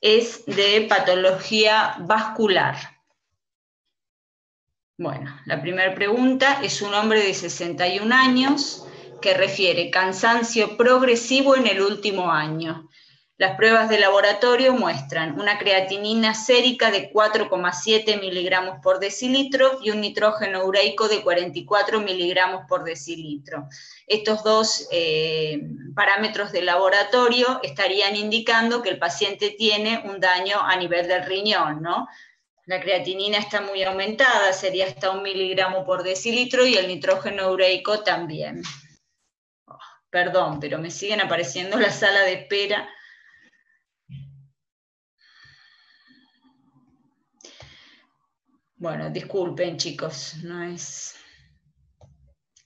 es de patología vascular. Bueno, la primera pregunta es un hombre de 61 años que refiere cansancio progresivo en el último año. Las pruebas de laboratorio muestran una creatinina sérica de 4,7 miligramos por decilitro y un nitrógeno ureico de 44 miligramos por decilitro. Estos dos parámetros de laboratorio estarían indicando que el paciente tiene un daño a nivel del riñón, ¿no? La creatinina está muy aumentada, sería hasta 1 miligramo por decilitro, y el nitrógeno ureico también. Oh, perdón, pero me siguen apareciendo la sala de espera. Bueno, disculpen, chicos, no es...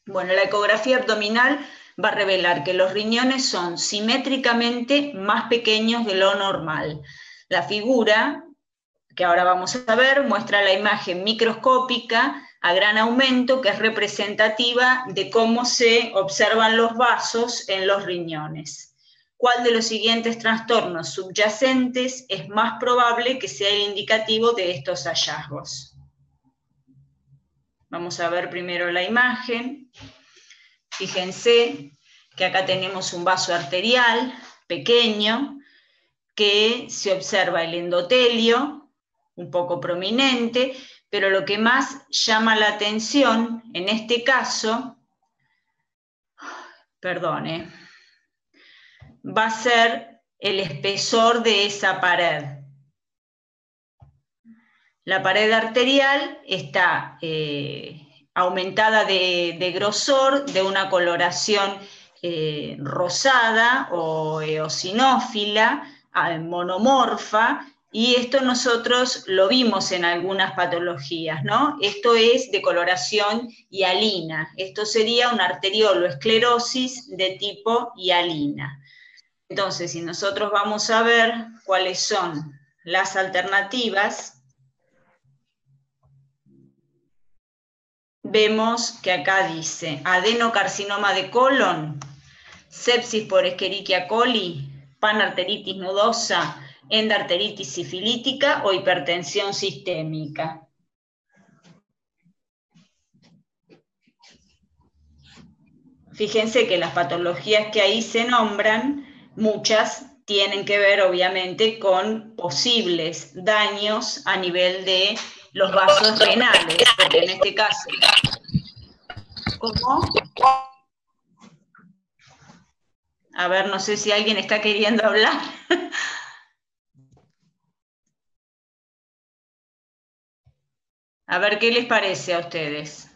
Bueno, la ecografía abdominal va a revelar que los riñones son simétricamente más pequeños de lo normal. La figura, que ahora vamos a ver, muestra la imagen microscópica a gran aumento, que es representativa de cómo se observan los vasos en los riñones. ¿Cuál de los siguientes trastornos subyacentes es más probable que sea el indicativo de estos hallazgos? Vamos a ver primero la imagen. Fíjense que acá tenemos un vaso arterial pequeño, que se observa el endotelio, un poco prominente, pero lo que más llama la atención en este caso, va a ser el espesor de esa pared. La pared arterial está aumentada de grosor, de una coloración rosada o eosinófila, monomorfa, y esto nosotros lo vimos en algunas patologías, ¿no? Esto es de coloración hialina. Esto sería una arterioloesclerosis de tipo hialina. Entonces, si nosotros vamos a ver cuáles son las alternativas, vemos que acá dice adenocarcinoma de colon, sepsis por Escherichia coli, panarteritis nodosa, endarteritis sifilítica o hipertensión sistémica. Fíjense que las patologías que ahí se nombran, muchas tienen que ver obviamente con posibles daños a nivel de los vasos renales, porque en este caso, ¿cómo? A ver, no sé si alguien está queriendo hablar. A ver, ¿qué les parece a ustedes?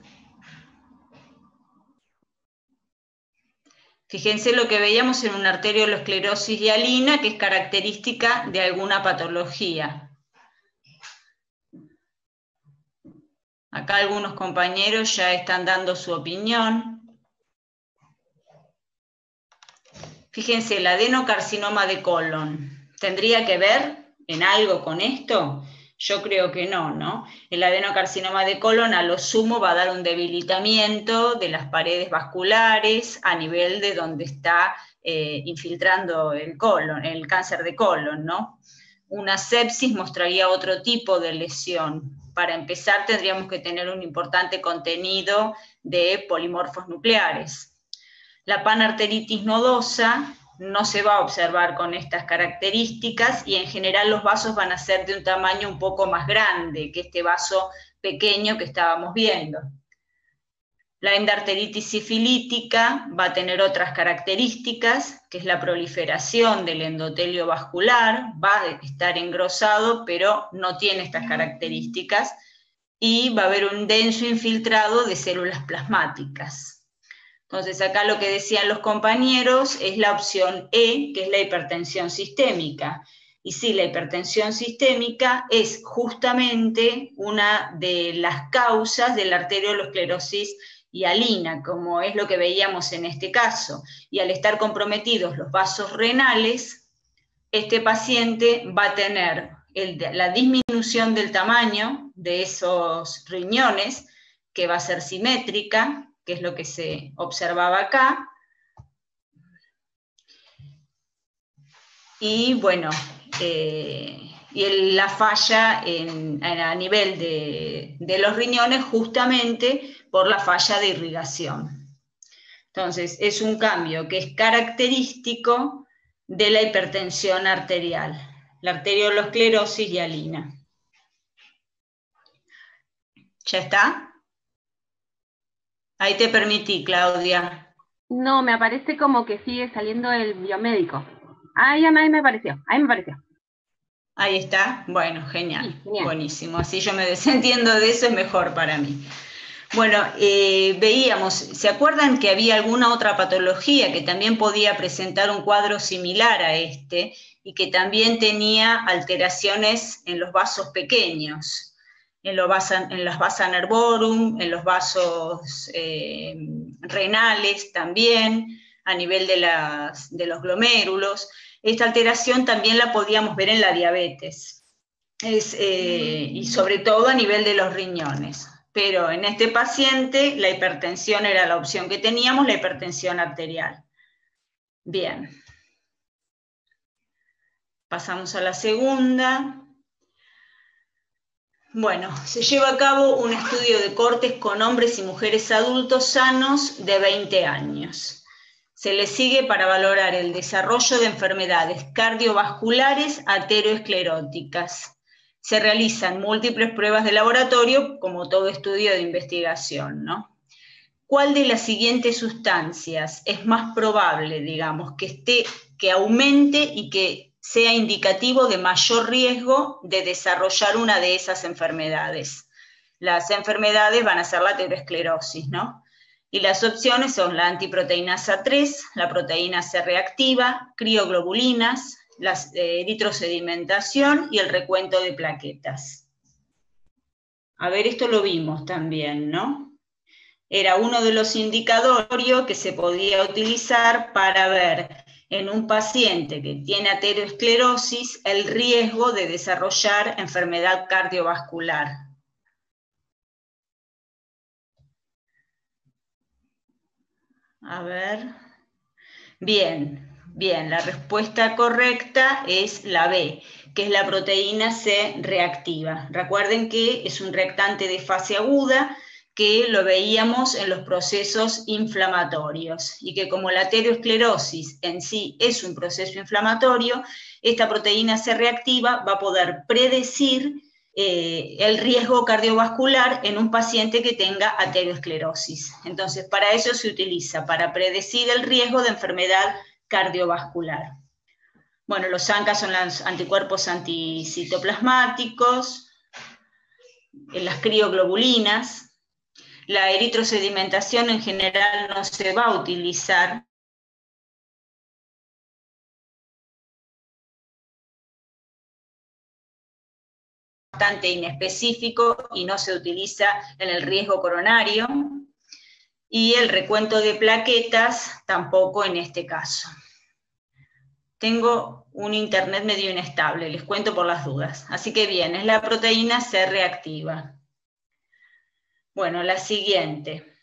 Fíjense lo que veíamos en una arteriolosclerosis hialina, que es característica de alguna patología. Acá algunos compañeros ya están dando su opinión. Fíjense, el adenocarcinoma de colon, ¿tendría que ver en algo con esto? Yo creo que no, ¿no? El adenocarcinoma de colon a lo sumo va a dar un debilitamiento de las paredes vasculares a nivel de donde está infiltrando el colon, el cáncer de colon, ¿no? Una sepsis mostraría otro tipo de lesión. Para empezar, tendríamos que tener un importante contenido de polimorfos nucleares. La panarteritis nodosa no se va a observar con estas características y en general los vasos van a ser de un tamaño un poco más grande que este vaso pequeño que estábamos viendo. La endarteritis sifilítica va a tener otras características, que es la proliferación del endotelio vascular, va a estar engrosado, pero no tiene estas características, y va a haber un denso infiltrado de células plasmáticas. Entonces acá lo que decían los compañeros es la opción E, que es la hipertensión sistémica. Y sí, la hipertensión sistémica es justamente una de las causas de la arteriolosclerosis hialina, como es lo que veíamos en este caso. Y al estar comprometidos los vasos renales, este paciente va a tener la disminución del tamaño de esos riñones, que va a ser simétrica, que es lo que se observaba acá. Y bueno, la falla a nivel de los riñones justamente por la falla de irrigación. Entonces, es un cambio que es característico de la hipertensión arterial, la arteriolosclerosis hialina. ¿Ya está? Ahí te permití, Claudia. No, me aparece como que sigue saliendo el biomédico. Ahí me apareció, ahí me apareció. Ahí está, bueno, genial, Sí, genial. Buenísimo, así yo me desentiendo de eso, es mejor para mí. Bueno, veíamos, ¿se acuerdan que había alguna otra patología que también podía presentar un cuadro similar a este y que también tenía alteraciones en los vasos pequeños, en las vasa nervorum, en los vasos renales también, a nivel de los glomérulos? Esta alteración también la podíamos ver en la diabetes, y sobre todo a nivel de los riñones. Pero en este paciente la hipertensión era la opción que teníamos, la hipertensión arterial. Bien. Pasamos a la segunda. Bueno, se lleva a cabo un estudio de cortes con hombres y mujeres adultos sanos de 20 años. Se les sigue para valorar el desarrollo de enfermedades cardiovasculares ateroescleróticas. Se realizan múltiples pruebas de laboratorio, como todo estudio de investigación, ¿no? ¿Cuál de las siguientes sustancias es más probable, digamos, que aumente y que sea indicativo de mayor riesgo de desarrollar una de esas enfermedades? Las enfermedades van a ser la aterosclerosis, ¿no? Y las opciones son la antiproteinasa 3, la proteína C reactiva, crioglobulinas, la eritrosedimentación y el recuento de plaquetas. A ver, esto lo vimos también, ¿no? Era uno de los indicadores que se podía utilizar para ver en un paciente que tiene aterosclerosis el riesgo de desarrollar enfermedad cardiovascular. A ver. Bien, la respuesta correcta es la B, que es la proteína C reactiva. Recuerden que es un reactante de fase aguda, que lo veíamos en los procesos inflamatorios, y que como la aterosclerosis en sí es un proceso inflamatorio, esta proteína C reactiva va a poder predecir el riesgo cardiovascular en un paciente que tenga aterosclerosis. Entonces, para eso se utiliza, para predecir el riesgo de enfermedad cardiovascular. Bueno, los ANCA son los anticuerpos anticitoplasmáticos, las crioglobulinas. La eritrosedimentación en general no se va a utilizar. Bastante inespecífico y no se utiliza en el riesgo coronario. Y el recuento de plaquetas tampoco en este caso. Tengo un internet medio inestable, les cuento por las dudas. Así que bien, es la proteína C reactiva. Bueno, la siguiente.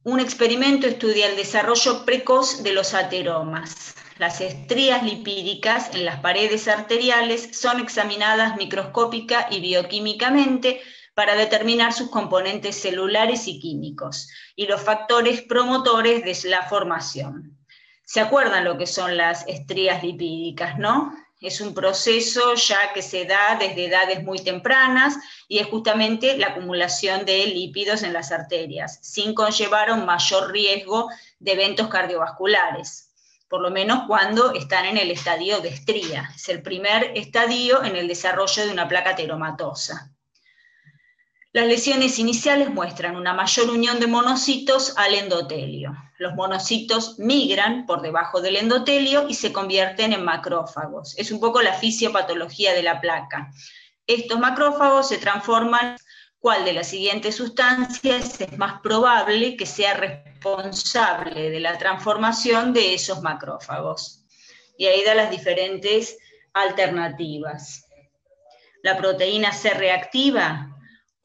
Un experimento estudia el desarrollo precoz de los ateromas. Las estrías lipídicas en las paredes arteriales son examinadas microscópica y bioquímicamente para determinar sus componentes celulares y químicos y los factores promotores de la formación. ¿Se acuerdan lo que son las estrías lipídicas, no? Es un proceso ya que se da desde edades muy tempranas y es justamente la acumulación de lípidos en las arterias, sin conllevar a un mayor riesgo de eventos cardiovasculares, por lo menos cuando están en el estadio de estría. Es el primer estadio en el desarrollo de una placa ateromatosa. Las lesiones iniciales muestran una mayor unión de monocitos al endotelio. Los monocitos migran por debajo del endotelio y se convierten en macrófagos. Es un poco la fisiopatología de la placa. Estos macrófagos se transforman. ¿Cuál de las siguientes sustancias es más probable que sea responsable de la transformación de esos macrófagos? Y ahí da las diferentes alternativas. La proteína C reactiva,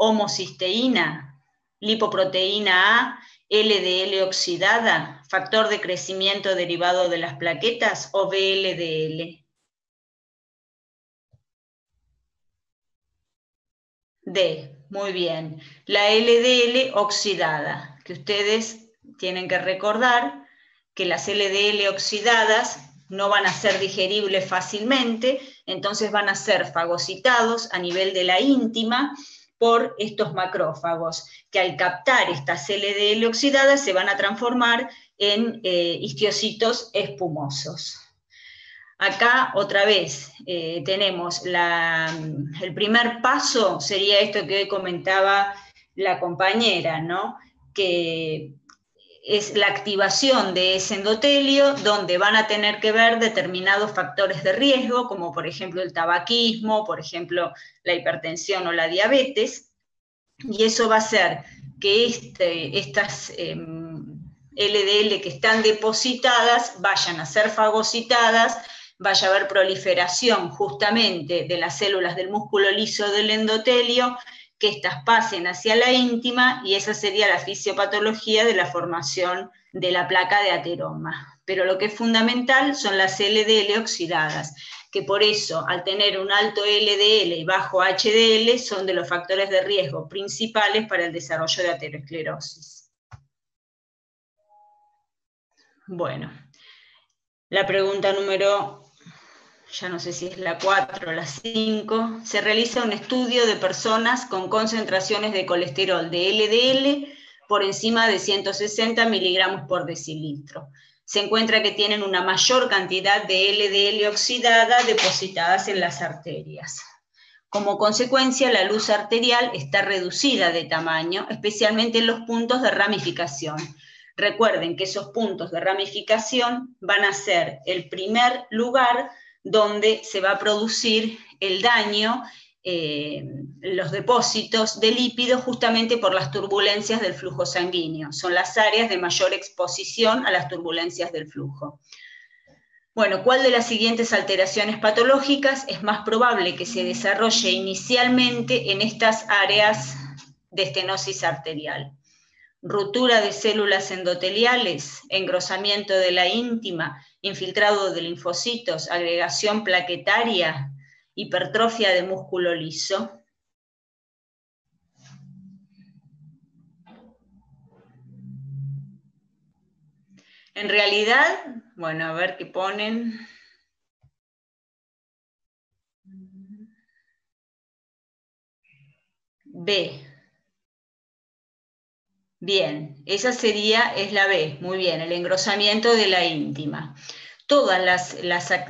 homocisteína, lipoproteína A LDL oxidada, factor de crecimiento derivado de las plaquetas, o VLDL. D, muy bien. La LDL oxidada, que ustedes tienen que recordar que las LDL oxidadas no van a ser digeribles fácilmente, entonces van a ser fagocitados a nivel de la íntima por estos macrófagos, que al captar estas LDL oxidadas se van a transformar en histiocitos espumosos. Acá, otra vez, tenemos el primer paso, sería esto que hoy comentaba la compañera, ¿no? Que es la activación de ese endotelio, donde van a tener que ver determinados factores de riesgo, como por ejemplo el tabaquismo, por ejemplo la hipertensión o la diabetes, y eso va a hacer que estas LDL que están depositadas vayan a ser fagocitadas, vaya a haber proliferación justamente de las células del músculo liso del endotelio, que éstas pasen hacia la íntima, y esa sería la fisiopatología de la formación de la placa de ateroma. Pero lo que es fundamental son las LDL oxidadas, que por eso, al tener un alto LDL y bajo HDL, son de los factores de riesgo principales para el desarrollo de aterosclerosis. Bueno, la pregunta número, ya no sé si es la 4 o la 5, se realiza un estudio de personas con concentraciones de colesterol de LDL por encima de 160 miligramos por decilitro. Se encuentra que tienen una mayor cantidad de LDL oxidada depositadas en las arterias. Como consecuencia, la luz arterial está reducida de tamaño, especialmente en los puntos de ramificación. Recuerden que esos puntos de ramificación van a ser el primer lugar donde se va a producir el daño, los depósitos de lípidos, justamente por las turbulencias del flujo sanguíneo. Son las áreas de mayor exposición a las turbulencias del flujo. Bueno, ¿cuál de las siguientes alteraciones patológicas es más probable que se desarrolle inicialmente en estas áreas de estenosis arterial? Ruptura de células endoteliales, engrosamiento de la íntima, infiltrado de linfocitos, agregación plaquetaria, hipertrofia de músculo liso. En realidad, bueno, a ver qué ponen. B. Bien, esa es la B, muy bien, el engrosamiento de la íntima. Todos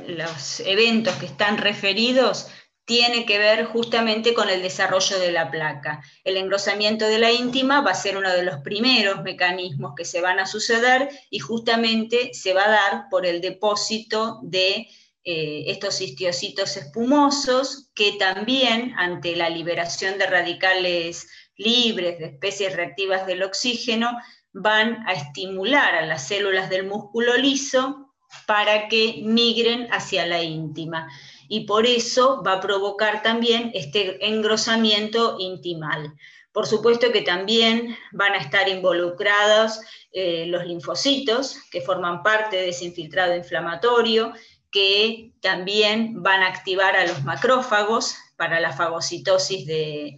los eventos que están referidos tienen que ver justamente con el desarrollo de la placa. El engrosamiento de la íntima va a ser uno de los primeros mecanismos que se van a suceder, y justamente se va a dar por el depósito de estos histiocitos espumosos, que también, ante la liberación de radicales libres, de especies reactivas del oxígeno, van a estimular a las células del músculo liso para que migren hacia la íntima, y por eso va a provocar también este engrosamiento intimal. Por supuesto que también van a estar involucrados los linfocitos, que forman parte de ese infiltrado inflamatorio, que también van a activar a los macrófagos para la fagocitosis de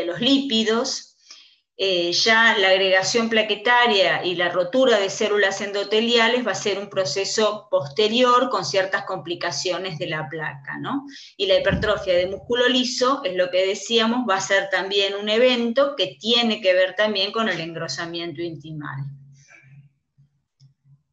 los lípidos. Ya la agregación plaquetaria y la rotura de células endoteliales va a ser un proceso posterior con ciertas complicaciones de la placa, ¿no? Y la hipertrofia de músculo liso, es lo que decíamos, va a ser también un evento que tiene que ver también con el engrosamiento intimal.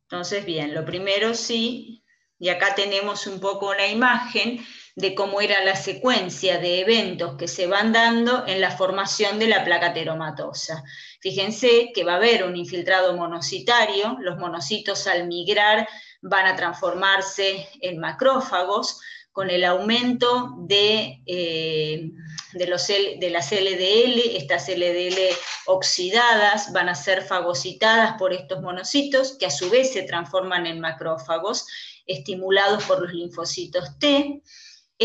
Entonces, bien, lo primero sí, y acá tenemos un poco una imagen de cómo era la secuencia de eventos que se van dando en la formación de la placa ateromatosa. Fíjense que va a haber un infiltrado monocitario, los monocitos al migrar van a transformarse en macrófagos, con el aumento de las LDL, estas LDL oxidadas van a ser fagocitadas por estos monocitos, que a su vez se transforman en macrófagos, estimulados por los linfocitos T.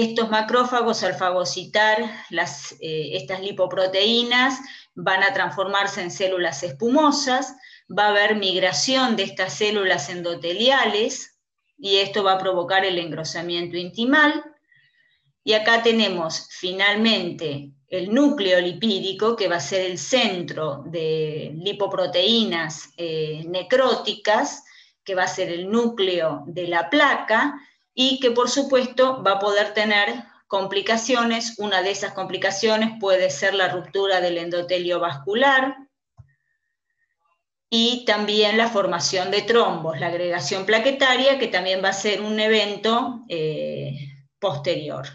estos macrófagos al fagocitar estas lipoproteínas van a transformarse en células espumosas, va a haber migración de estas células endoteliales y esto va a provocar el engrosamiento intimal. Y acá tenemos finalmente el núcleo lipídico, que va a ser el centro de lipoproteínas necróticas, que va a ser el núcleo de la placa, y que por supuesto va a poder tener complicaciones. Una de esas complicaciones puede ser la ruptura del endotelio vascular, y también la formación de trombos, la agregación plaquetaria, que también va a ser un evento posterior.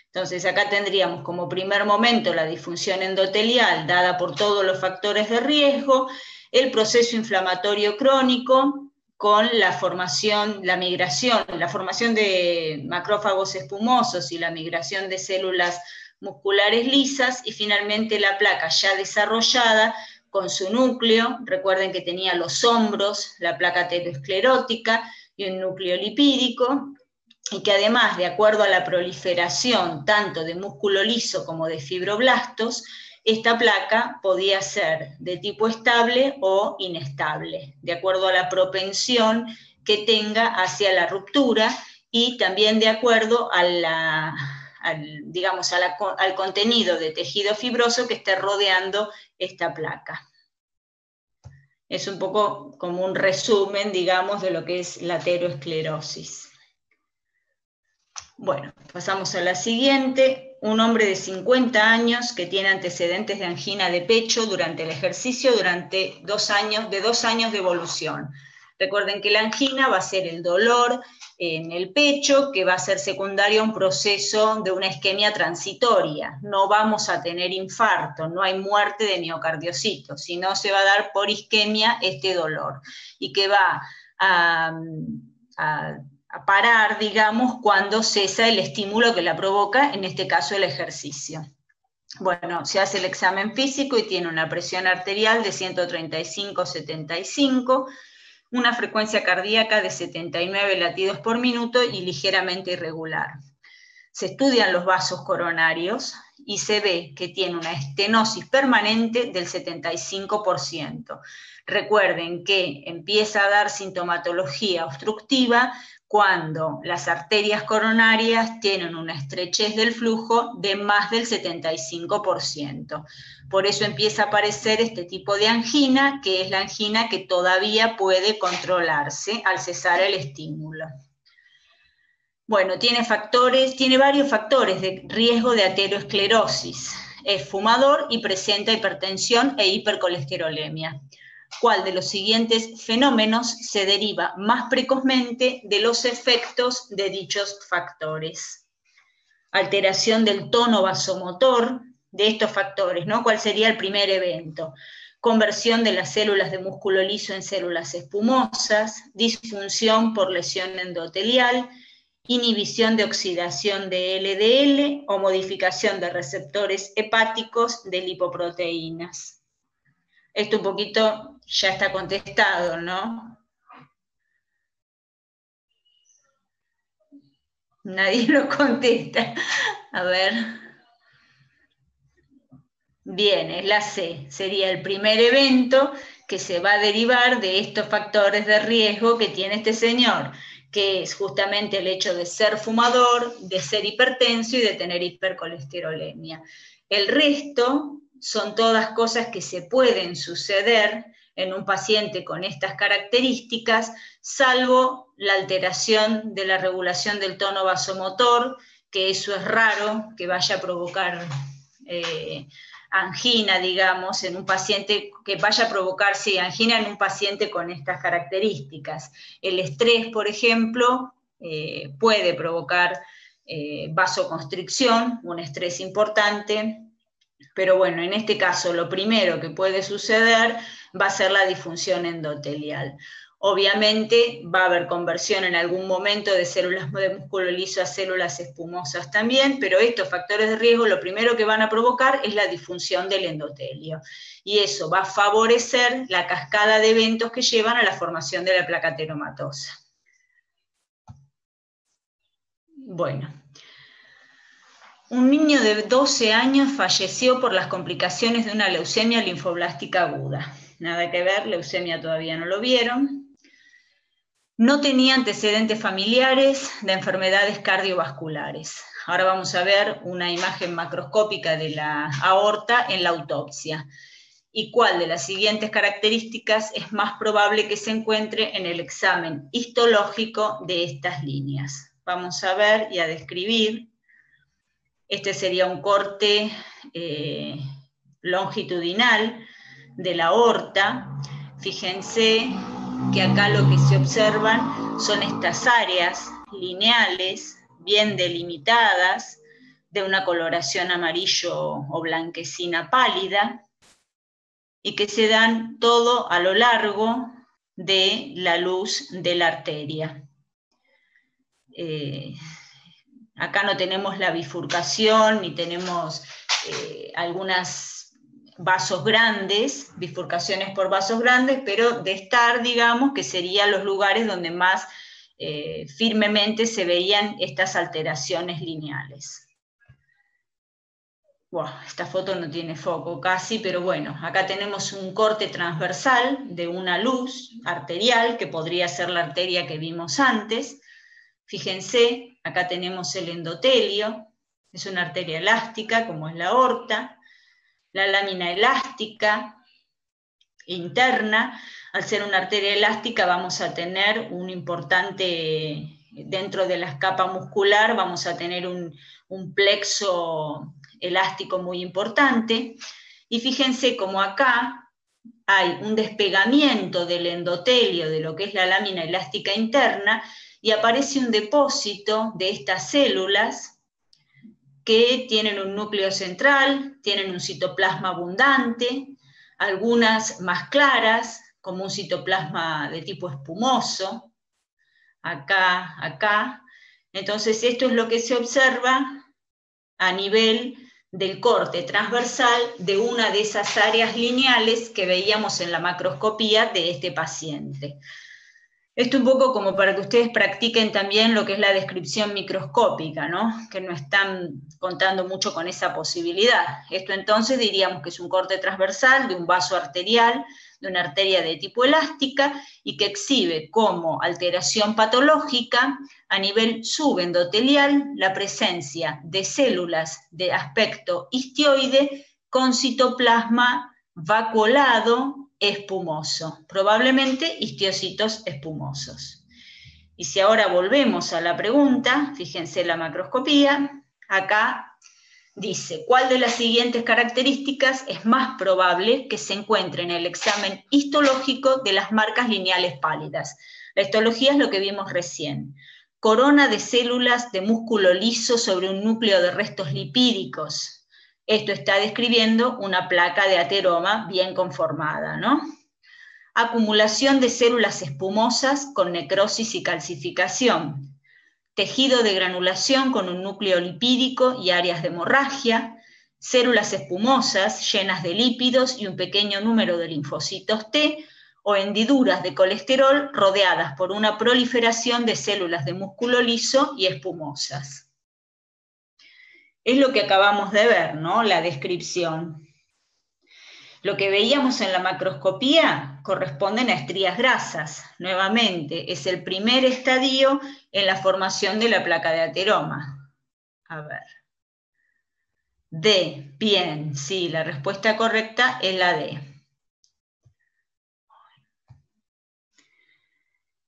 Entonces acá tendríamos como primer momento la disfunción endotelial dada por todos los factores de riesgo, el proceso inflamatorio crónico con la formación, la formación de macrófagos espumosos y la migración de células musculares lisas, y finalmente la placa ya desarrollada con su núcleo. Recuerden que tenía los hombros, la placa aterosclerótica y un núcleo lipídico, y que además, de acuerdo a la proliferación tanto de músculo liso como de fibroblastos, esta placa podía ser de tipo estable o inestable, de acuerdo a la propensión que tenga hacia la ruptura, y también de acuerdo a al contenido de tejido fibroso que esté rodeando esta placa. Es un poco como un resumen, digamos, de lo que es la aterosclerosis. Bueno, pasamos a la siguiente. Un hombre de 50 años que tiene antecedentes de angina de pecho durante el ejercicio durante 2 años, de 2 años de evolución. Recuerden que la angina va a ser el dolor en el pecho, que va a ser secundario a un proceso de una isquemia transitoria. No vamos a tener infarto, no hay muerte de miocardiocitos, sino se va a dar por isquemia este dolor, y que va a parar, digamos, cuando cesa el estímulo que la provoca, en este caso el ejercicio. Bueno, se hace el examen físico y tiene una presión arterial de 135/75, una frecuencia cardíaca de 79 latidos por minuto y ligeramente irregular. Se estudian los vasos coronarios y se ve que tiene una estenosis permanente del 75%. Recuerden que empieza a dar sintomatología obstructiva cuando las arterias coronarias tienen una estrechez del flujo de más del 75%. Por eso empieza a aparecer este tipo de angina, que es la angina que todavía puede controlarse al cesar el estímulo. Bueno, tiene varios factores de riesgo de aterosclerosis. Es fumador y presenta hipertensión e hipercolesterolemia. ¿Cuál de los siguientes fenómenos se deriva más precozmente de los efectos de dichos factores? Alteración del tono vasomotor de estos factores, ¿no? ¿Cuál sería el primer evento? Conversión de las células de músculo liso en células espumosas, disfunción por lesión endotelial, inhibición de oxidación de LDL o modificación de receptores hepáticos de lipoproteínas. Esto un poquito ya está contestado, ¿no? Nadie lo contesta. A ver. Bien, es la C. Sería el primer evento que se va a derivar de estos factores de riesgo que tiene este señor, que es justamente el hecho de ser fumador, de ser hipertenso y de tener hipercolesterolemia. El resto son todas cosas que se pueden suceder en un paciente con estas características, salvo la alteración de la regulación del tono vasomotor, que eso es raro que vaya a provocar angina, digamos, en un paciente, que vaya a provocar, sí, angina en un paciente con estas características. El estrés, por ejemplo, puede provocar vasoconstricción, un estrés importante, pero bueno, en este caso lo primero que puede suceder va a ser la disfunción endotelial. Obviamente va a haber conversión en algún momento de células de músculo liso a células espumosas también, pero estos factores de riesgo lo primero que van a provocar es la disfunción del endotelio. Y eso va a favorecer la cascada de eventos que llevan a la formación de la placa ateromatosa. Bueno. Un niño de 12 años falleció por las complicaciones de una leucemia linfoblástica aguda. Nada que ver, leucemia todavía no lo vieron. No tenía antecedentes familiares de enfermedades cardiovasculares. Ahora vamos a ver una imagen macroscópica de la aorta en la autopsia. ¿Y cuál de las siguientes características es más probable que se encuentre en el examen histológico de estas líneas? Vamos a ver y a describir. Este sería un corte longitudinal de la aorta. Fíjense que acá lo que se observan son estas áreas lineales, bien delimitadas, de una coloración amarillo o blanquecina pálida, y que se dan todo a lo largo de la luz de la arteria. Acá no tenemos la bifurcación, ni tenemos algunos vasos grandes, bifurcaciones por vasos grandes, pero de estar, digamos, que serían los lugares donde más firmemente se veían estas alteraciones lineales. Wow, esta foto no tiene foco casi, pero bueno, acá tenemos un corte transversal de una luz arterial, que podría ser la arteria que vimos antes. Fíjense, acá tenemos el endotelio, es una arteria elástica, como es la aorta. La lámina elástica interna, al ser una arteria elástica vamos a tener un importante, dentro de la capa muscular, vamos a tener un plexo elástico muy importante. Y fíjense como acá hay un despegamiento del endotelio, de lo que es la lámina elástica interna, y aparece un depósito de estas células que tienen un núcleo central, tienen un citoplasma abundante, algunas más claras, como un citoplasma de tipo espumoso, acá. Entonces esto es lo que se observa a nivel del corte transversal de una de esas áreas lineales que veíamos en la macroscopía de este paciente. Esto un poco como para que ustedes practiquen también lo que es la descripción microscópica, ¿no? Que no están contando mucho con esa posibilidad. Esto entonces diríamos que es un corte transversal de un vaso arterial, de una arteria de tipo elástica, y que exhibe como alteración patológica a nivel subendotelial la presencia de células de aspecto histioide con citoplasma vacuolado espumoso, probablemente histiocitos espumosos. Y si ahora volvemos a la pregunta, fíjense la macroscopía, acá dice, ¿cuál de las siguientes características es más probable que se encuentre en el examen histológico de las marcas lineales pálidas? La histología es lo que vimos recién. Corona de células de músculo liso sobre un núcleo de restos lipídicos. Esto está describiendo una placa de ateroma bien conformada, ¿no? Acumulación de células espumosas con necrosis y calcificación. Tejido de granulación con un núcleo lipídico y áreas de hemorragia. Células espumosas llenas de lípidos y un pequeño número de linfocitos T, o hendiduras de colesterol rodeadas por una proliferación de células de músculo liso y espumosas. Es lo que acabamos de ver, ¿no? La descripción. Lo que veíamos en la macroscopía corresponden a estrías grasas. Nuevamente, es el primer estadio en la formación de la placa de ateroma. A ver. D, bien, sí, la respuesta correcta es la D.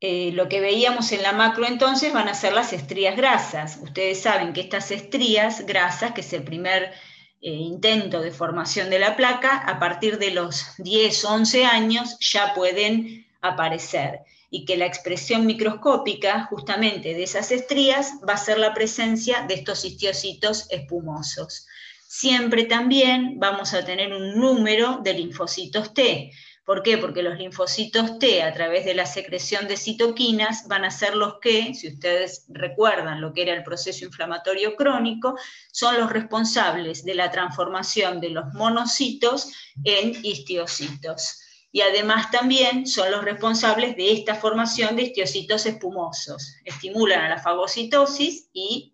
Lo que veíamos en la macro entonces van a ser las estrías grasas. Ustedes saben que estas estrías grasas, que es el primer intento de formación de la placa, a partir de los 10 o 11 años ya pueden aparecer, y que la expresión microscópica justamente de esas estrías va a ser la presencia de estos histiocitos espumosos. Siempre también vamos a tener un número de linfocitos T. ¿Por qué? Porque los linfocitos T, a través de la secreción de citoquinas, van a ser los que, si ustedes recuerdan lo que era el proceso inflamatorio crónico, son los responsables de la transformación de los monocitos en histiocitos. Y además también son los responsables de esta formación de histiocitos espumosos. Estimulan a la fagocitosis y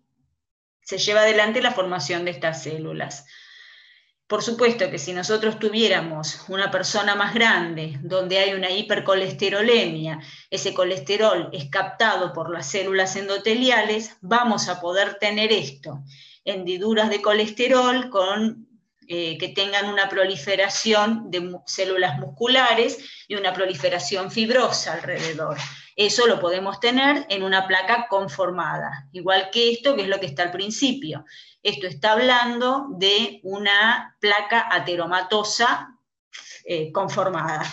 se lleva adelante la formación de estas células. Por supuesto que si nosotros tuviéramos una persona más grande, donde hay una hipercolesterolemia, ese colesterol es captado por las células endoteliales, vamos a poder tener esto, hendiduras de colesterol que tengan una proliferación de células musculares y una proliferación fibrosa alrededor. Eso lo podemos tener en una placa conformada, igual que esto, que es lo que está al principio. Esto está hablando de una placa ateromatosa conformada.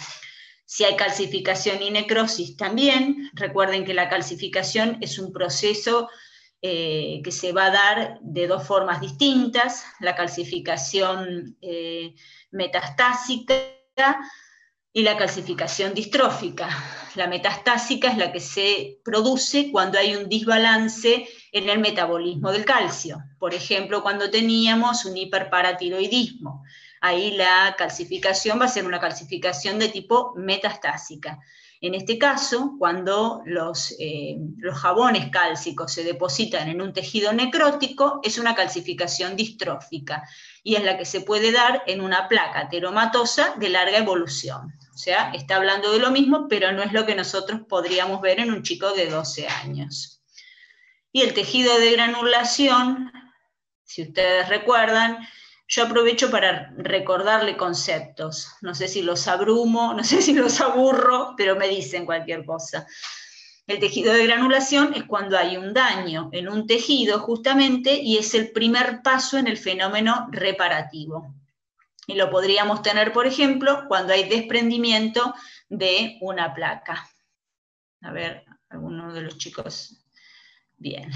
Si hay calcificación y necrosis también, recuerden que la calcificación es un proceso que se va a dar de dos formas distintas, la calcificación metastásica y la calcificación distrófica. La metastásica es la que se produce cuando hay un desbalance en el metabolismo del calcio. Por ejemplo, cuando teníamos un hiperparatiroidismo. Ahí la calcificación va a ser una calcificación de tipo metastásica. En este caso, cuando los jabones cálcicos se depositan en un tejido necrótico, es una calcificación distrófica, y es la que se puede dar en una placa ateromatosa de larga evolución. O sea, está hablando de lo mismo, pero no es lo que nosotros podríamos ver en un chico de 12 años. Y el tejido de granulación, si ustedes recuerdan, yo aprovecho para recordarle conceptos. No sé si los abrumo, no sé si los aburro, pero me dicen cualquier cosa. El tejido de granulación es cuando hay un daño en un tejido justamente, y es el primer paso en el fenómeno reparativo. Y lo podríamos tener, por ejemplo, cuando hay desprendimiento de una placa. A ver, alguno de los chicos. Bien.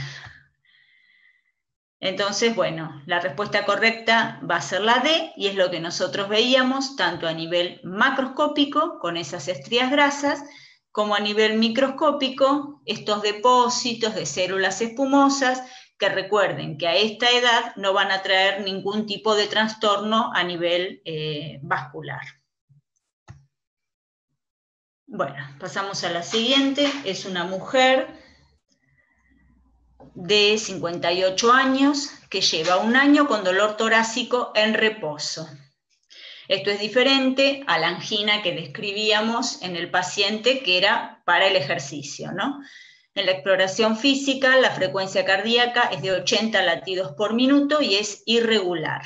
Entonces, bueno, la respuesta correcta va a ser la D, y es lo que nosotros veíamos tanto a nivel macroscópico, con esas estrías grasas, como a nivel microscópico, estos depósitos de células espumosas, que recuerden que a esta edad no van a traer ningún tipo de trastorno a nivel vascular. Bueno, pasamos a la siguiente. Es una mujer de 58 años que lleva un año con dolor torácico en reposo. Esto es diferente a la angina que describíamos en el paciente, que era para el ejercicio, ¿no? En la exploración física, la frecuencia cardíaca es de 80 latidos por minuto y es irregular.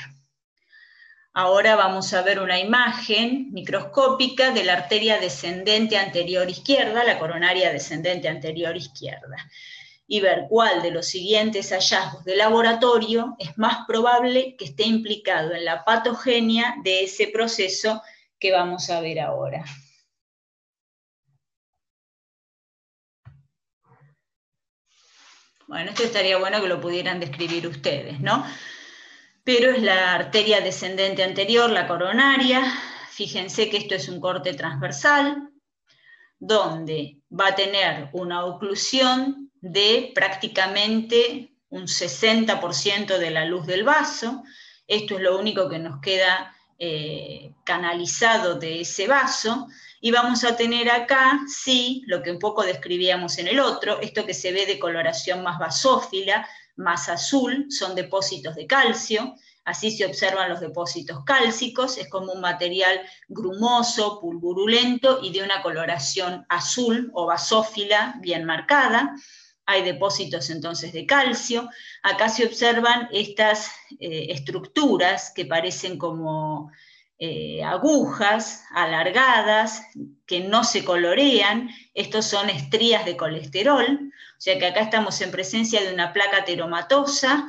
Ahora vamos a ver una imagen microscópica de la arteria descendente anterior izquierda, la coronaria descendente anterior izquierda, y ver cuál de los siguientes hallazgos de laboratorio es más probable que esté implicado en la patogenia de ese proceso que vamos a ver ahora. Bueno, esto estaría bueno que lo pudieran describir ustedes, ¿no? Pero es la arteria descendente anterior, la coronaria. Fíjense que esto es un corte transversal, donde va a tener una oclusión de prácticamente un 60% de la luz del vaso. Esto es lo único que nos queda canalizado de ese vaso, y vamos a tener acá, sí, lo que un poco describíamos en el otro, esto que se ve de coloración más basófila, más azul, son depósitos de calcio. Así se observan los depósitos cálcicos, es como un material grumoso, pulgurulento y de una coloración azul o basófila bien marcada. Hay depósitos entonces de calcio. Acá se observan estas estructuras que parecen como agujas alargadas, que no se colorean. Estos son estrías de colesterol, o sea que acá estamos en presencia de una placa ateromatosa,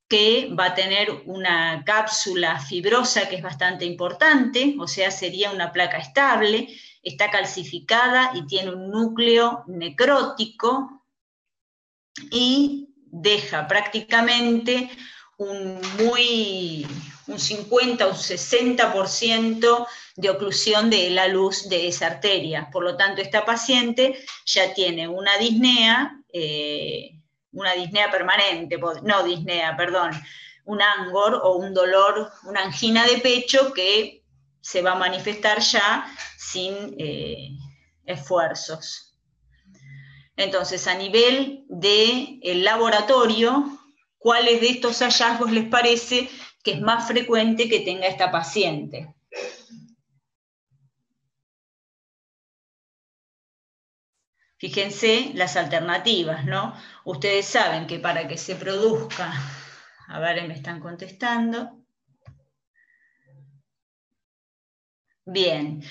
que va a tener una cápsula fibrosa que es bastante importante, o sea, sería una placa estable, está calcificada y tiene un núcleo necrótico, y deja prácticamente un 50 o un 60% de oclusión de la luz de esa arteria. Por lo tanto, esta paciente ya tiene una disnea permanente, no disnea, perdón, un angor o un dolor, una angina de pecho que se va a manifestar ya sin esfuerzos. Entonces, a nivel del laboratorio, cuáles de estos hallazgos les parece que es más frecuente que tenga esta paciente. Fíjense las alternativas, ¿no? Ustedes saben que para que se produzca, a ver, me están contestando. Bien,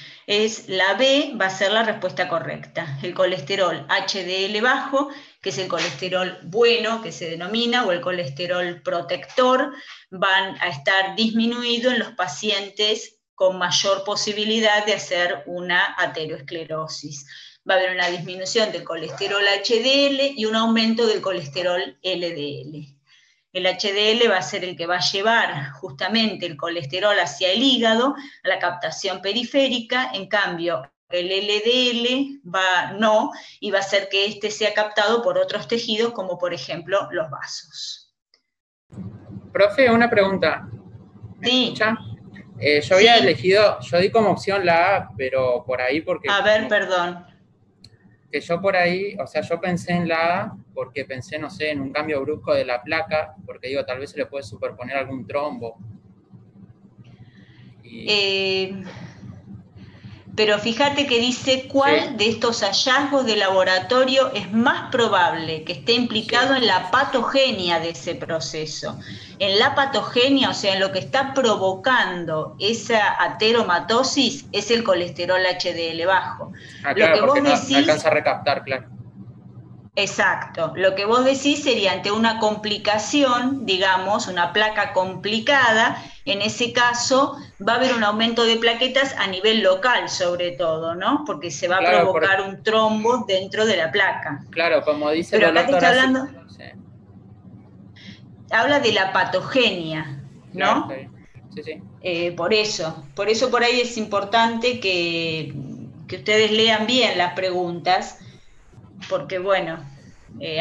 la B va a ser la respuesta correcta. El colesterol HDL bajo, que es el colesterol bueno que se denomina, o el colesterol protector, van a estar disminuidos en los pacientes con mayor posibilidad de hacer una aterosclerosis. Va a haber una disminución del colesterol HDL y un aumento del colesterol LDL. El HDL va a ser el que va a llevar justamente el colesterol hacia el hígado, a la captación periférica, en cambio el LDL no, y va a hacer que este sea captado por otros tejidos, como por ejemplo los vasos. Profe, una pregunta. ¿Me escucha? Yo había elegido, yo di como opción la A, pero por ahí porque... A ver, perdón. Que yo por ahí, o sea, yo pensé en la A porque pensé, no sé, en un cambio brusco de la placa, porque digo, tal vez se le puede superponer algún trombo. Pero fíjate que dice cuál de estos hallazgos de laboratorio es más probable que esté implicado en la patogenia de ese proceso. En la patogenia, o sea, en lo que está provocando esa ateromatosis, es el colesterol HDL bajo. Claro, lo que porque vos decís, no alcanza a recaptar, claro. Exacto. Lo que vos decís sería ante una complicación, digamos, una placa complicada, en ese caso va a haber un aumento de plaquetas a nivel local sobre todo, ¿no? Porque se va a provocar un trombo dentro de la placa. Claro, como dice el olor acá te está hablando, sí. Habla de la patogenia, ¿no? Claro, sí, sí. Por eso por ahí es importante que ustedes lean bien las preguntas, porque bueno,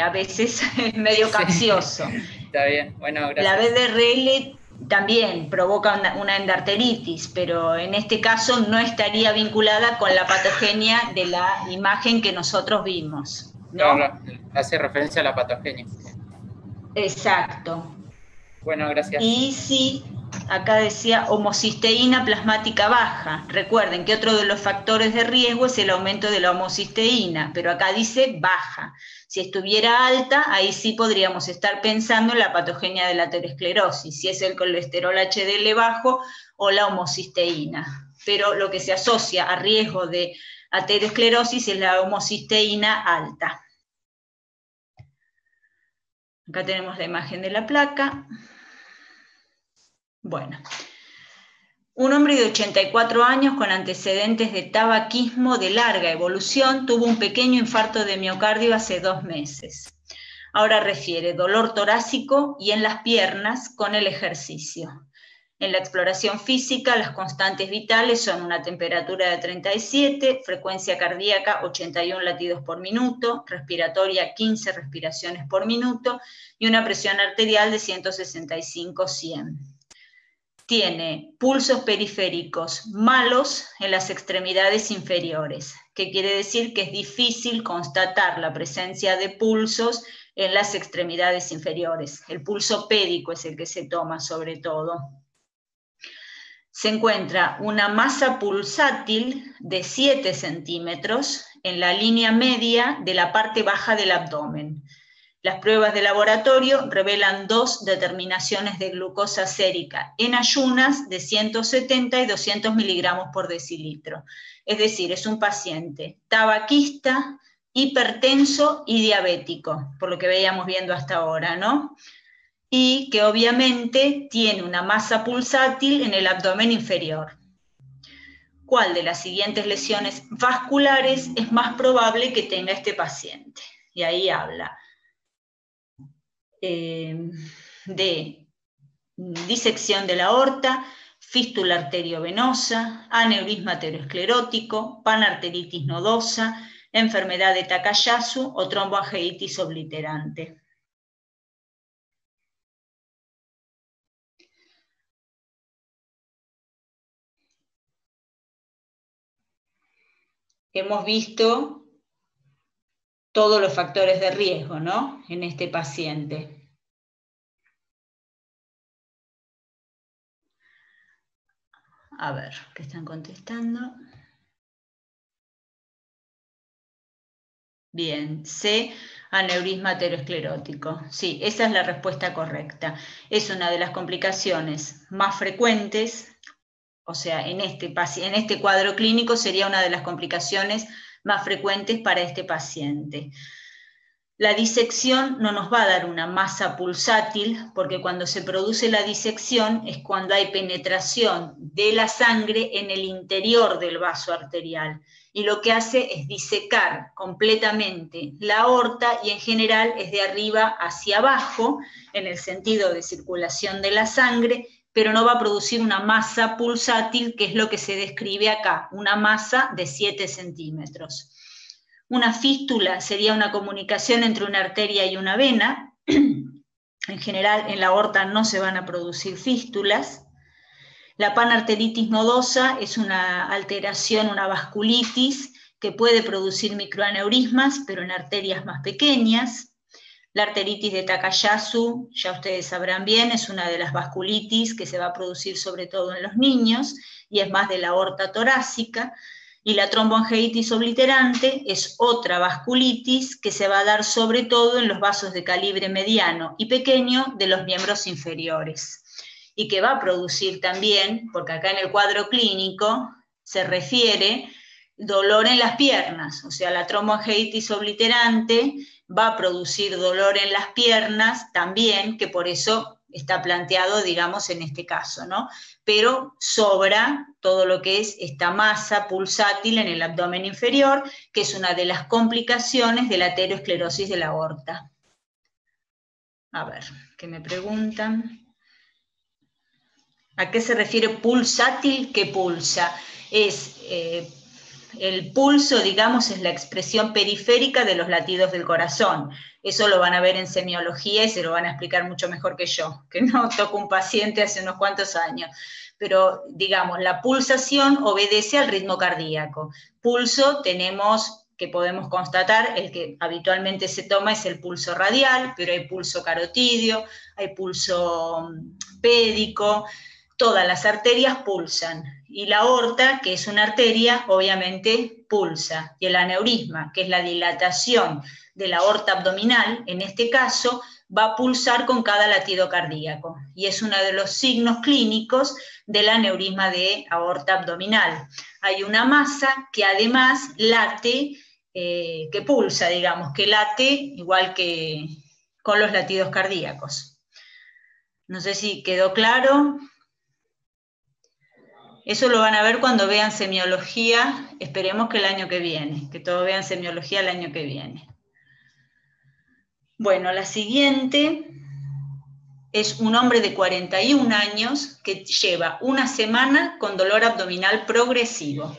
a veces es medio capcioso. Está bien, bueno, gracias. La BDRL también provoca una endarteritis, pero en este caso no estaría vinculada con la patogenia de la imagen que nosotros vimos, ¿no? Claro, hace referencia a la patogenia. Exacto. Bueno, gracias. Y sí, acá decía homocisteína plasmática baja. Recuerden que otro de los factores de riesgo es el aumento de la homocisteína, pero acá dice baja. Si estuviera alta, ahí sí podríamos estar pensando en la patogenia de la aterosclerosis, si es el colesterol HDL bajo o la homocisteína. Pero lo que se asocia a riesgo de aterosclerosis es la homocisteína alta. Acá tenemos la imagen de la placa. Bueno, un hombre de 84 años con antecedentes de tabaquismo de larga evolución tuvo un pequeño infarto de miocardio hace 2 meses. Ahora refiere dolor torácico y en las piernas con el ejercicio. En la exploración física, las constantes vitales son una temperatura de 37, frecuencia cardíaca 81 latidos por minuto, respiratoria 15 respiraciones por minuto y una presión arterial de 165/100. Tiene pulsos periféricos malos en las extremidades inferiores, que quiere decir que es difícil constatar la presencia de pulsos en las extremidades inferiores. El pulso pédico es el que se toma sobre todo. Se encuentra una masa pulsátil de 7 centímetros en la línea media de la parte baja del abdomen. Las pruebas de laboratorio revelan 2 determinaciones de glucosa sérica en ayunas de 170 y 200 miligramos por decilitro. Es decir, es un paciente tabaquista, hipertenso y diabético, por lo que veíamos viendo hasta ahora, ¿no? Y que obviamente tiene una masa pulsátil en el abdomen inferior. ¿Cuál de las siguientes lesiones vasculares es más probable que tenga este paciente? Y ahí habla de disección de la aorta, fístula arteriovenosa, aneurisma aterosclerótico, panarteritis nodosa, enfermedad de Takayasu o tromboangeitis obliterante. Hemos visto todos los factores de riesgo, ¿no? En este paciente. A ver, ¿qué están contestando? Bien, C, aneurisma aterosclerótico. Sí, esa es la respuesta correcta. Es una de las complicaciones más frecuentes, o sea, en este cuadro clínico sería una de las complicaciones más frecuentes para este paciente. La disección no nos va a dar una masa pulsátil, porque cuando se produce la disección es cuando hay penetración de la sangre en el interior del vaso arterial, y lo que hace es disecar completamente la aorta, y en general es de arriba hacia abajo, en el sentido de circulación de la sangre, pero no va a producir una masa pulsátil, que es lo que se describe acá, una masa de 7 centímetros. Una fístula sería una comunicación entre una arteria y una vena. En general, en la aorta no se van a producir fístulas. La panarteritis nodosa es una alteración, una vasculitis, que puede producir microaneurismas, pero en arterias más pequeñas. La arteritis de Takayasu, ya ustedes sabrán bien, es una de las vasculitis que se va a producir sobre todo en los niños, y es más de la aorta torácica. Y la tromboangeitis obliterante es otra vasculitis que se va a dar sobre todo en los vasos de calibre mediano y pequeño de los miembros inferiores, y que va a producir también, porque acá en el cuadro clínico se refiere dolor en las piernas, o sea, la tromboangeitis obliterante va a producir dolor en las piernas también, que por eso está planteado, digamos, en este caso, ¿no? Pero sobra todo lo que es esta masa pulsátil en el abdomen inferior, que es una de las complicaciones de la aterosclerosis de la aorta. A ver, ¿qué me preguntan? ¿A qué se refiere pulsátil? ¿Qué pulsa? Es el pulso, digamos, es la expresión periférica de los latidos del corazón. Eso lo van a ver en semiología y se lo van a explicar mucho mejor que yo, que no toco un paciente hace unos cuantos años. Pero, digamos, la pulsación obedece al ritmo cardíaco. Pulso tenemos, que podemos constatar, el que habitualmente se toma es el pulso radial, pero hay pulso carotídeo, hay pulso pédico. Todas las arterias pulsan, y la aorta, que es una arteria, obviamente pulsa, y el aneurisma, que es la dilatación de la aorta abdominal, en este caso, va a pulsar con cada latido cardíaco, y es uno de los signos clínicos del aneurisma de aorta abdominal. Hay una masa que además late, que pulsa, digamos, que late igual que con los latidos cardíacos. No sé si quedó claro. Eso lo van a ver cuando vean semiología, esperemos que el año que viene, que todos vean semiología el año que viene. Bueno, la siguiente es un hombre de 41 años que lleva una semana con dolor abdominal progresivo.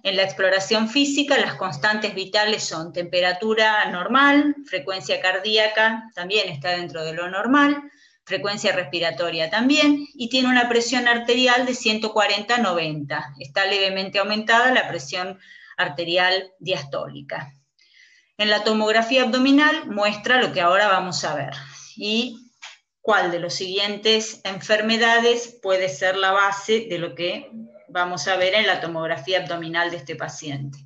En la exploración física, las constantes vitales son temperatura normal, frecuencia cardíaca también está dentro de lo normal, frecuencia respiratoria también, y tiene una presión arterial de 140/90. Está levemente aumentada la presión arterial diastólica. En la tomografía abdominal muestra lo que ahora vamos a ver, y cuál de las siguientes enfermedades puede ser la base de lo que vamos a ver en la tomografía abdominal de este paciente.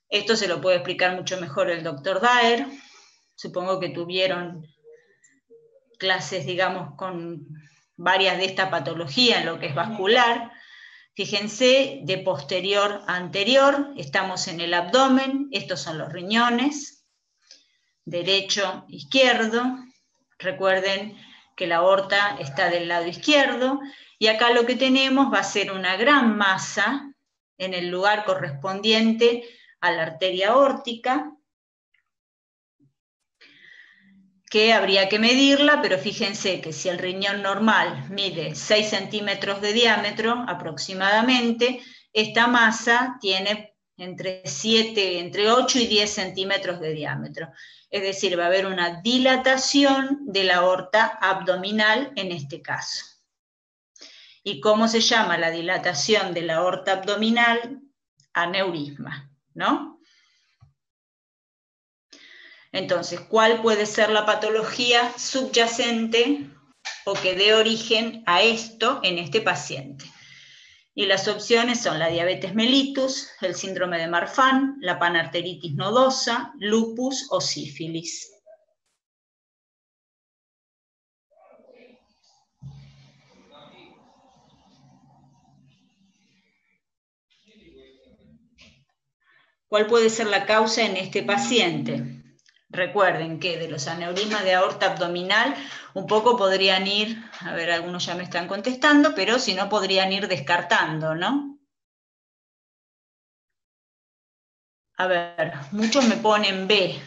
Esto se lo puede explicar mucho mejor el doctor Daer. Supongo que tuvieron clases, digamos, con varias de esta patología en lo que es vascular. Fíjense, de posterior a anterior, estamos en el abdomen, estos son los riñones, derecho, izquierdo. Recuerden que la aorta está del lado izquierdo, y acá lo que tenemos va a ser una gran masa en el lugar correspondiente a la arteria aórtica, que habría que medirla, pero fíjense que si el riñón normal mide 6 centímetros de diámetro aproximadamente, esta masa tiene entre 8 y 10 centímetros de diámetro. Es decir, va a haber una dilatación de la aorta abdominal en este caso. ¿Y cómo se llama la dilatación de la aorta abdominal? Aneurisma, ¿no? Entonces, ¿cuál puede ser la patología subyacente o que dé origen a esto en este paciente? Y las opciones son la diabetes mellitus, el síndrome de Marfan, la panarteritis nodosa, lupus o sífilis. ¿Cuál puede ser la causa en este paciente? Recuerden que de los aneurismas de aorta abdominal, un poco podrían ir, a ver, algunos ya me están contestando, pero si no podrían ir descartando, ¿no? A ver, muchos me ponen B,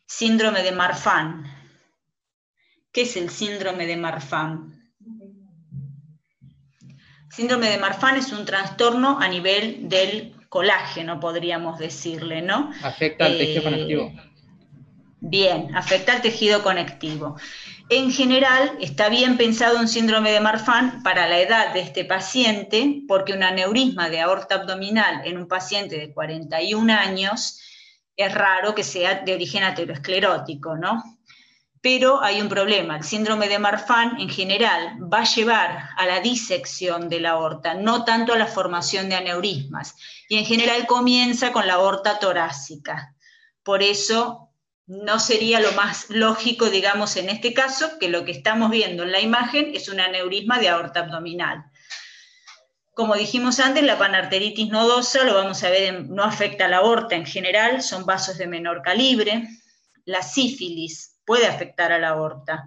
síndrome de Marfan. ¿Qué es el síndrome de Marfan? Síndrome de Marfan es un trastorno a nivel del colágeno, podríamos decirle, ¿no? Afecta al tejido conectivo. Bien, afecta al tejido conectivo. En general, está bien pensado un síndrome de Marfan para la edad de este paciente, porque un aneurisma de aorta abdominal en un paciente de 41 años es raro que sea de origen aterosclerótico, ¿no? Pero hay un problema, el síndrome de Marfan en general va a llevar a la disección de la aorta, no tanto a la formación de aneurismas, y en general comienza con la aorta torácica. Por eso no sería lo más lógico, digamos, en este caso, que lo que estamos viendo en la imagen es un aneurisma de aorta abdominal. Como dijimos antes, la panarteritis nodosa, lo vamos a ver, no afecta a la aorta en general, son vasos de menor calibre. La sífilis puede afectar a la aorta,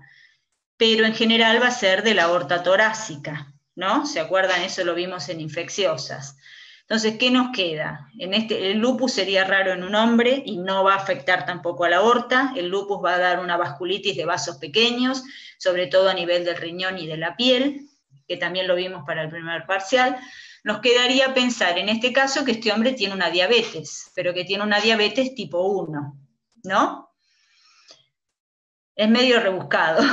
pero en general va a ser de la aorta torácica, ¿no? ¿Se acuerdan? Eso lo vimos en infecciosas. Entonces, ¿qué nos queda? El lupus sería raro en un hombre y no va a afectar tampoco a la aorta. El lupus va a dar una vasculitis de vasos pequeños, sobre todo a nivel del riñón y de la piel, que también lo vimos para el primer parcial. Nos quedaría pensar en este caso que este hombre tiene una diabetes, pero que tiene una diabetes tipo 1, ¿no? Es medio rebuscado,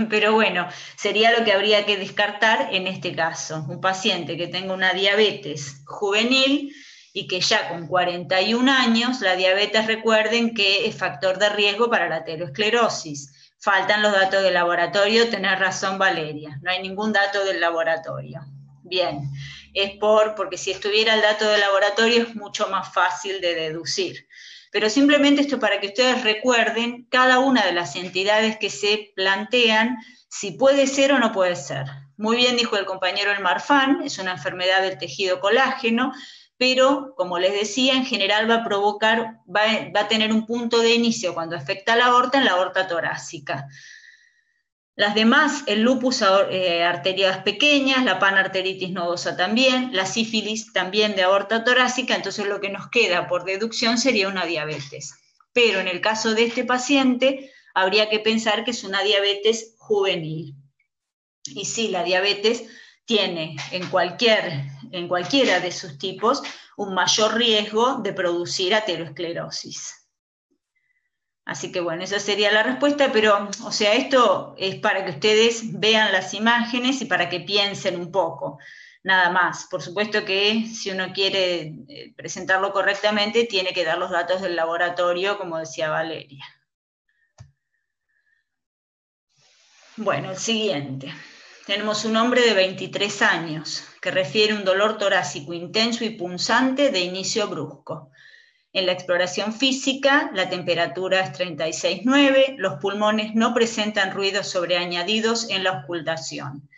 pero bueno, sería lo que habría que descartar en este caso. Un paciente que tenga una diabetes juvenil y que ya con 41 años, la diabetes, recuerden que es factor de riesgo para la aterosclerosis. Faltan los datos del laboratorio, tenés razón Valeria, no hay ningún dato del laboratorio. Bien, es porque si estuviera el dato del laboratorio es mucho más fácil de deducir. Pero simplemente esto para que ustedes recuerden cada una de las entidades que se plantean, si puede ser o no puede ser. Muy bien dijo el compañero el Marfan, es una enfermedad del tejido colágeno, pero como les decía, en general va a provocar, va a tener un punto de inicio cuando afecta a la aorta en la aorta torácica. Las demás, el lupus, arterias pequeñas, la panarteritis nodosa también, la sífilis también de aorta torácica, entonces lo que nos queda por deducción sería una diabetes. Pero en el caso de este paciente, habría que pensar que es una diabetes juvenil. Y sí, la diabetes tiene en cualquiera de sus tipos un mayor riesgo de producir aterosclerosis. Así que bueno, esa sería la respuesta, pero, o sea, esto es para que ustedes vean las imágenes y para que piensen un poco, nada más. Por supuesto que si uno quiere presentarlo correctamente, tiene que dar los datos del laboratorio, como decía Valeria. Bueno, el siguiente. Tenemos un hombre de 23 años que refiere un dolor torácico intenso y punzante de inicio brusco. En la exploración física, la temperatura es 36,9, los pulmones no presentan ruidos sobreañadidos en la auscultación.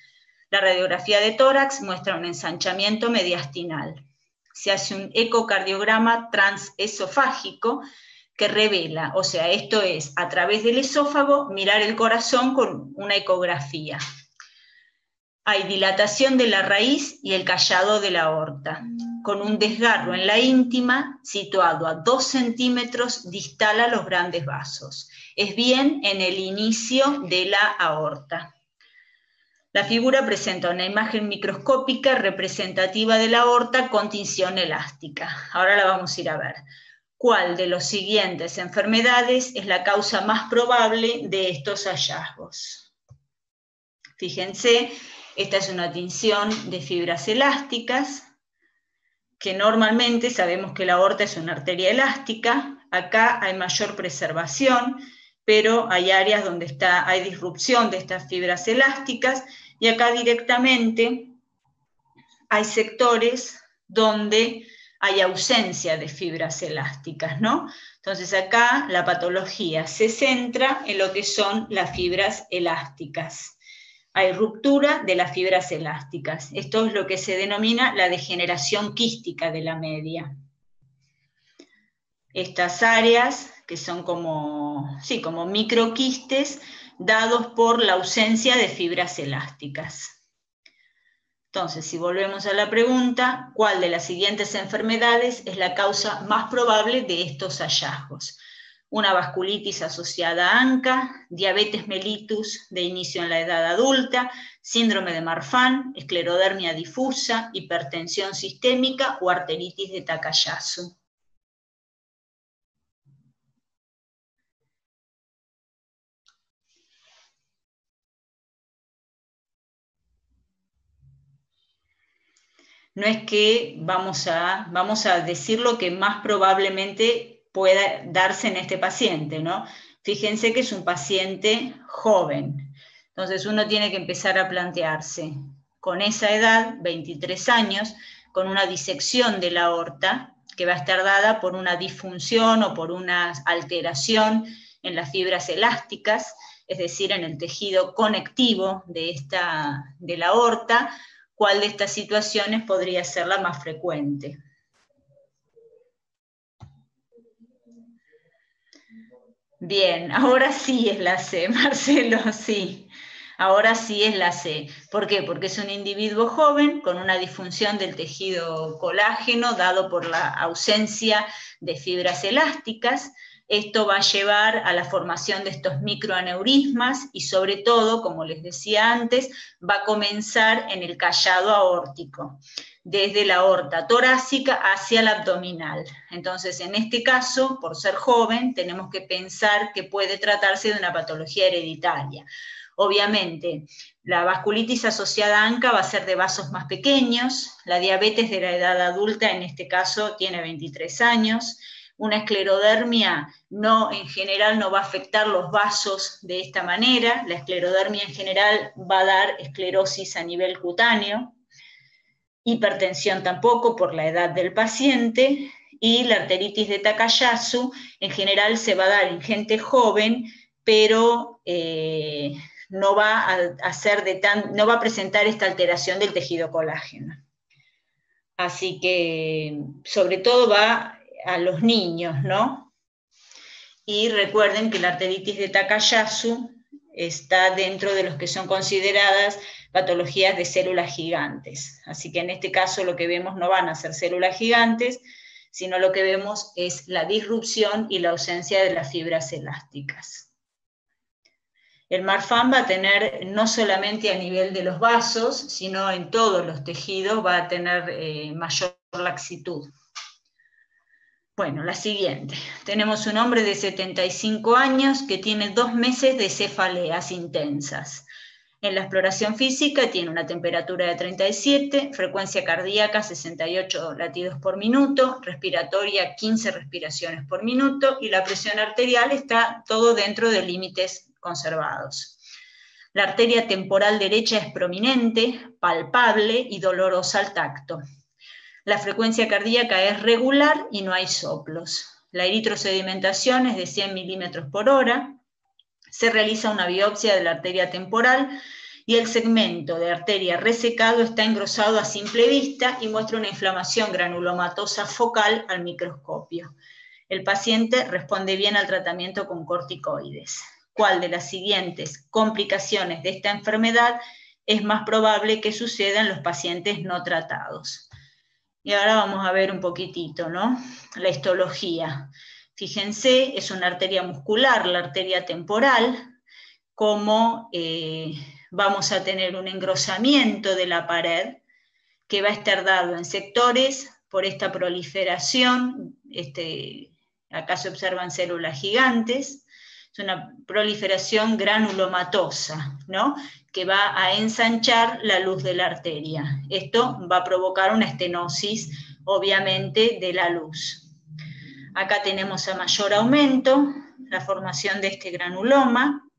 La radiografía de tórax muestra un ensanchamiento mediastinal. Se hace un ecocardiograma transesofágico que revela, o sea, esto es, a través del esófago, mirar el corazón con una ecografía. Hay dilatación de la raíz y el callado de la aorta, con un desgarro en la íntima situado a 2 centímetros distal a los grandes vasos. Es bien en el inicio de la aorta. La figura presenta una imagen microscópica representativa de la aorta con tinción elástica. Ahora la vamos a ir a ver. ¿Cuál de las siguientes enfermedades es la causa más probable de estos hallazgos? Fíjense, esta es una tinción de fibras elásticas, que normalmente sabemos que la aorta es una arteria elástica. Acá hay mayor preservación, pero hay áreas donde hay disrupción de estas fibras elásticas, y acá directamente hay sectores donde hay ausencia de fibras elásticas, ¿no? Entonces acá la patología se centra en lo que son las fibras elásticas. Hay ruptura de las fibras elásticas. Esto es lo que se denomina la degeneración quística de la media. Estas áreas, que son como microquistes, dados por la ausencia de fibras elásticas. Entonces, si volvemos a la pregunta, ¿cuál de las siguientes enfermedades es la causa más probable de estos hallazgos? Una vasculitis asociada a ANCA, diabetes mellitus de inicio en la edad adulta, síndrome de Marfan, esclerodermia difusa, hipertensión sistémica o arteritis de Takayasu. No es que vamos a decir lo que más probablemente pueda darse en este paciente, ¿no? Fíjense que es un paciente joven. Entonces uno tiene que empezar a plantearse, con esa edad, 23 años, con una disección de la aorta, que va a estar dada por una disfunción o por una alteración en las fibras elásticas, es decir, en el tejido conectivo de la aorta. ¿Cuál de estas situaciones podría ser la más frecuente? Bien, ahora sí es la C, Marcelo, sí. Ahora sí es la C. ¿Por qué? Porque es un individuo joven con una disfunción del tejido colágeno dado por la ausencia de fibras elásticas. Esto va a llevar a la formación de estos microaneurismas y sobre todo, como les decía antes, va a comenzar en el callado aórtico, desde la aorta torácica hacia la abdominal. Entonces, en este caso, por ser joven, tenemos que pensar que puede tratarse de una patología hereditaria. Obviamente, la vasculitis asociada a ANCA va a ser de vasos más pequeños, la diabetes de la edad adulta en este caso tiene 23 años, una esclerodermia en general no va a afectar los vasos de esta manera, la esclerodermia en general va a dar esclerosis a nivel cutáneo, hipertensión tampoco por la edad del paciente, y la arteritis de Takayasu en general se va a dar en gente joven, pero no va a presentar esta alteración del tejido colágeno. Así que sobre todo va a los niños, ¿no? Y recuerden que la arteritis de Takayasu está dentro de los que son consideradas patologías de células gigantes. Así que en este caso lo que vemos no van a ser células gigantes, sino lo que vemos es la disrupción y la ausencia de las fibras elásticas. El Marfan va a tener no solamente a nivel de los vasos, sino en todos los tejidos va a tener mayor laxitud. Bueno, la siguiente. Tenemos un hombre de 75 años que tiene 2 meses de cefaleas intensas. En la exploración física tiene una temperatura de 37, frecuencia cardíaca 68 latidos por minuto, respiratoria 15 respiraciones por minuto y la presión arterial está todo dentro de límites conservados. La arteria temporal derecha es prominente, palpable y dolorosa al tacto. La frecuencia cardíaca es regular y no hay soplos. La eritrosedimentación es de 100 milímetros por hora. Se realiza una biopsia de la arteria temporal y el segmento de arteria resecado está engrosado a simple vista y muestra una inflamación granulomatosa focal al microscopio. El paciente responde bien al tratamiento con corticoides. ¿Cuál de las siguientes complicaciones de esta enfermedad es más probable que suceda en los pacientes no tratados? Y ahora vamos a ver un poquitito, ¿no? La histología. Fíjense, es una arteria muscular, la arteria temporal, como vamos a tener un engrosamiento de la pared que va a estar dado en sectores por esta proliferación, acá se observan células gigantes, es una proliferación granulomatosa, ¿no? Que va a ensanchar la luz de la arteria. Esto va a provocar una estenosis, obviamente, de la luz. Acá tenemos a mayor aumento la formación de este granuloma,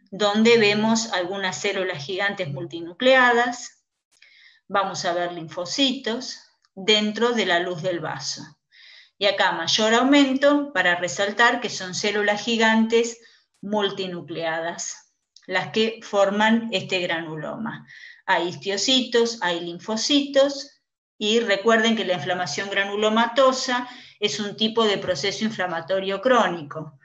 donde vemos algunas células gigantes multinucleadas. vamos a ver linfocitos dentro de la luz del vaso. Y acá mayor aumento para resaltar que son células gigantes multinucleadas las que forman este granuloma. Hay histiocitos, hay linfocitos, y recuerden que la inflamación granulomatosa es un tipo de proceso inflamatorio crónico.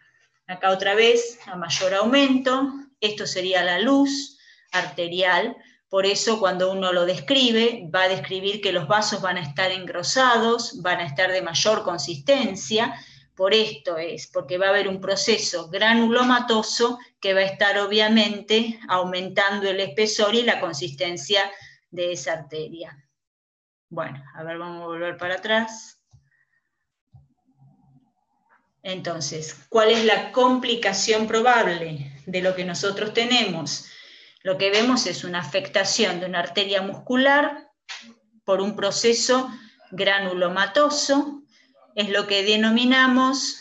Acá otra vez, a mayor aumento, esto sería la luz arterial, por eso cuando uno lo describe, va a describir que los vasos van a estar engrosados, van a estar de mayor consistencia, por esto es, porque va a haber un proceso granulomatoso que va a estar obviamente aumentando el espesor y la consistencia de esa arteria. Bueno, a ver, vamos a volver para atrás. Entonces, ¿cuál es la complicación probable de lo que nosotros tenemos? Lo que vemos es una afectación de una arteria muscular por un proceso granulomatoso, es lo que denominamos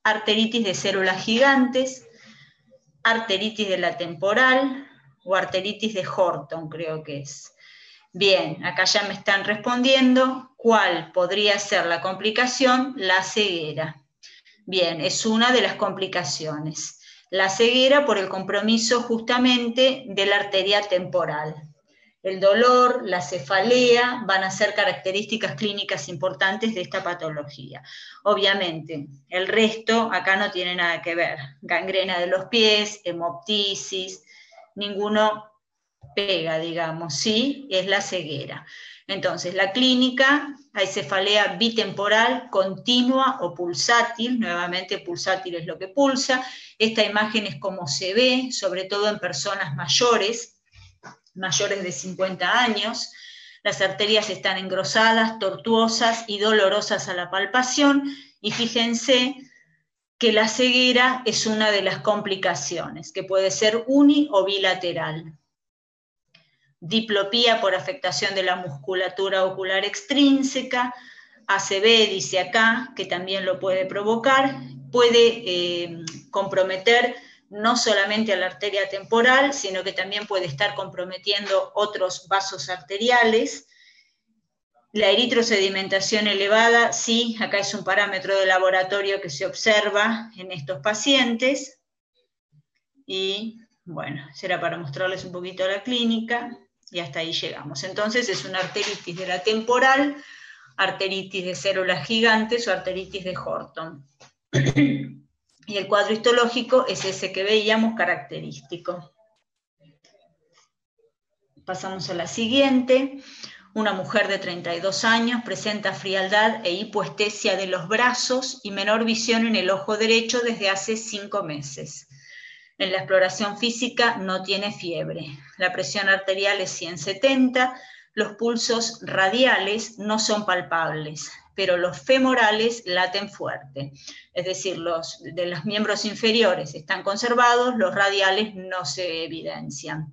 arteritis de células gigantes, arteritis de la temporal o arteritis de Horton, creo que es. Bien, acá ya me están respondiendo cuál podría ser la complicación, la ceguera. Bien, es una de las complicaciones. La ceguera por el compromiso justamente de la arteria temporal. El dolor, la cefalea van a ser características clínicas importantes de esta patología. Obviamente, el resto acá no tiene nada que ver. Gangrena de los pies, hemoptisis, ninguno pega, digamos, ¿sí? Es la ceguera. Entonces, la clínica, hay cefalea bitemporal, continua o pulsátil, nuevamente pulsátil es lo que pulsa. Esta imagen es como se ve, sobre todo en personas mayores de 50 años. Las arterias están engrosadas, tortuosas y dolorosas a la palpación, y fíjense que la ceguera es una de las complicaciones, que puede ser uni o bilateral. Diplopía por afectación de la musculatura ocular extrínseca, ACV dice acá, que también lo puede provocar, puede comprometer no solamente a la arteria temporal, sino que también puede estar comprometiendo otros vasos arteriales. La eritrosedimentación elevada, sí, acá es un parámetro de laboratorio que se observa en estos pacientes. Y bueno, será para mostrarles un poquito la clínica, y hasta ahí llegamos. Entonces es una arteritis de la temporal, arteritis de células gigantes o arteritis de Horton. Y el cuadro histológico es ese que veíamos característico. Pasamos a la siguiente. Una mujer de 32 años presenta frialdad e hipoestesia de los brazos y menor visión en el ojo derecho desde hace 5 meses. En la exploración física no tiene fiebre. La presión arterial es 170, los pulsos radiales no son palpables, pero los femorales laten fuerte. Es decir, los de los miembros inferiores están conservados, los radiales no se evidencian.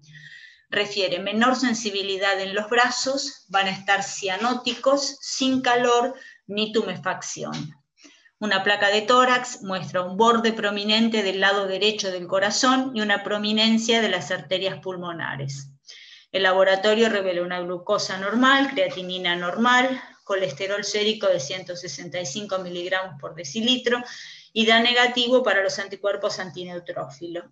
Refiere menor sensibilidad en los brazos, van a estar cianóticos, sin calor ni tumefacción. Una placa de tórax muestra un borde prominente del lado derecho del corazón y una prominencia de las arterias pulmonares. El laboratorio revela una glucosa normal, creatinina normal, colesterol sérico de 165 miligramos por decilitro y da negativo para los anticuerpos antineutrófilos.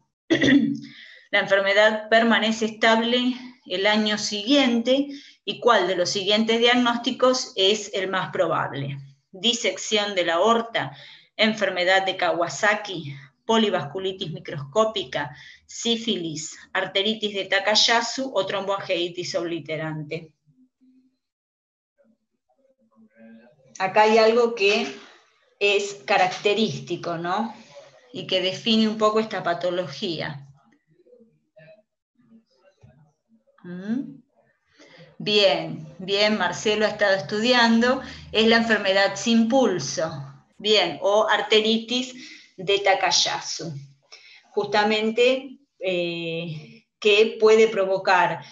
La enfermedad permanece estable el año siguiente, y cuál de los siguientes diagnósticos es el más probable. Disección de la aorta, enfermedad de Kawasaki, polivasculitis microscópica, sífilis, arteritis de Takayasu o tromboangeitis obliterante. Acá hay algo que es característico, ¿no? Y que define un poco esta patología. Bien, Marcelo ha estado estudiando, es la enfermedad sin pulso, bien, o arteritis de Takayasu, justamente que puede provocar,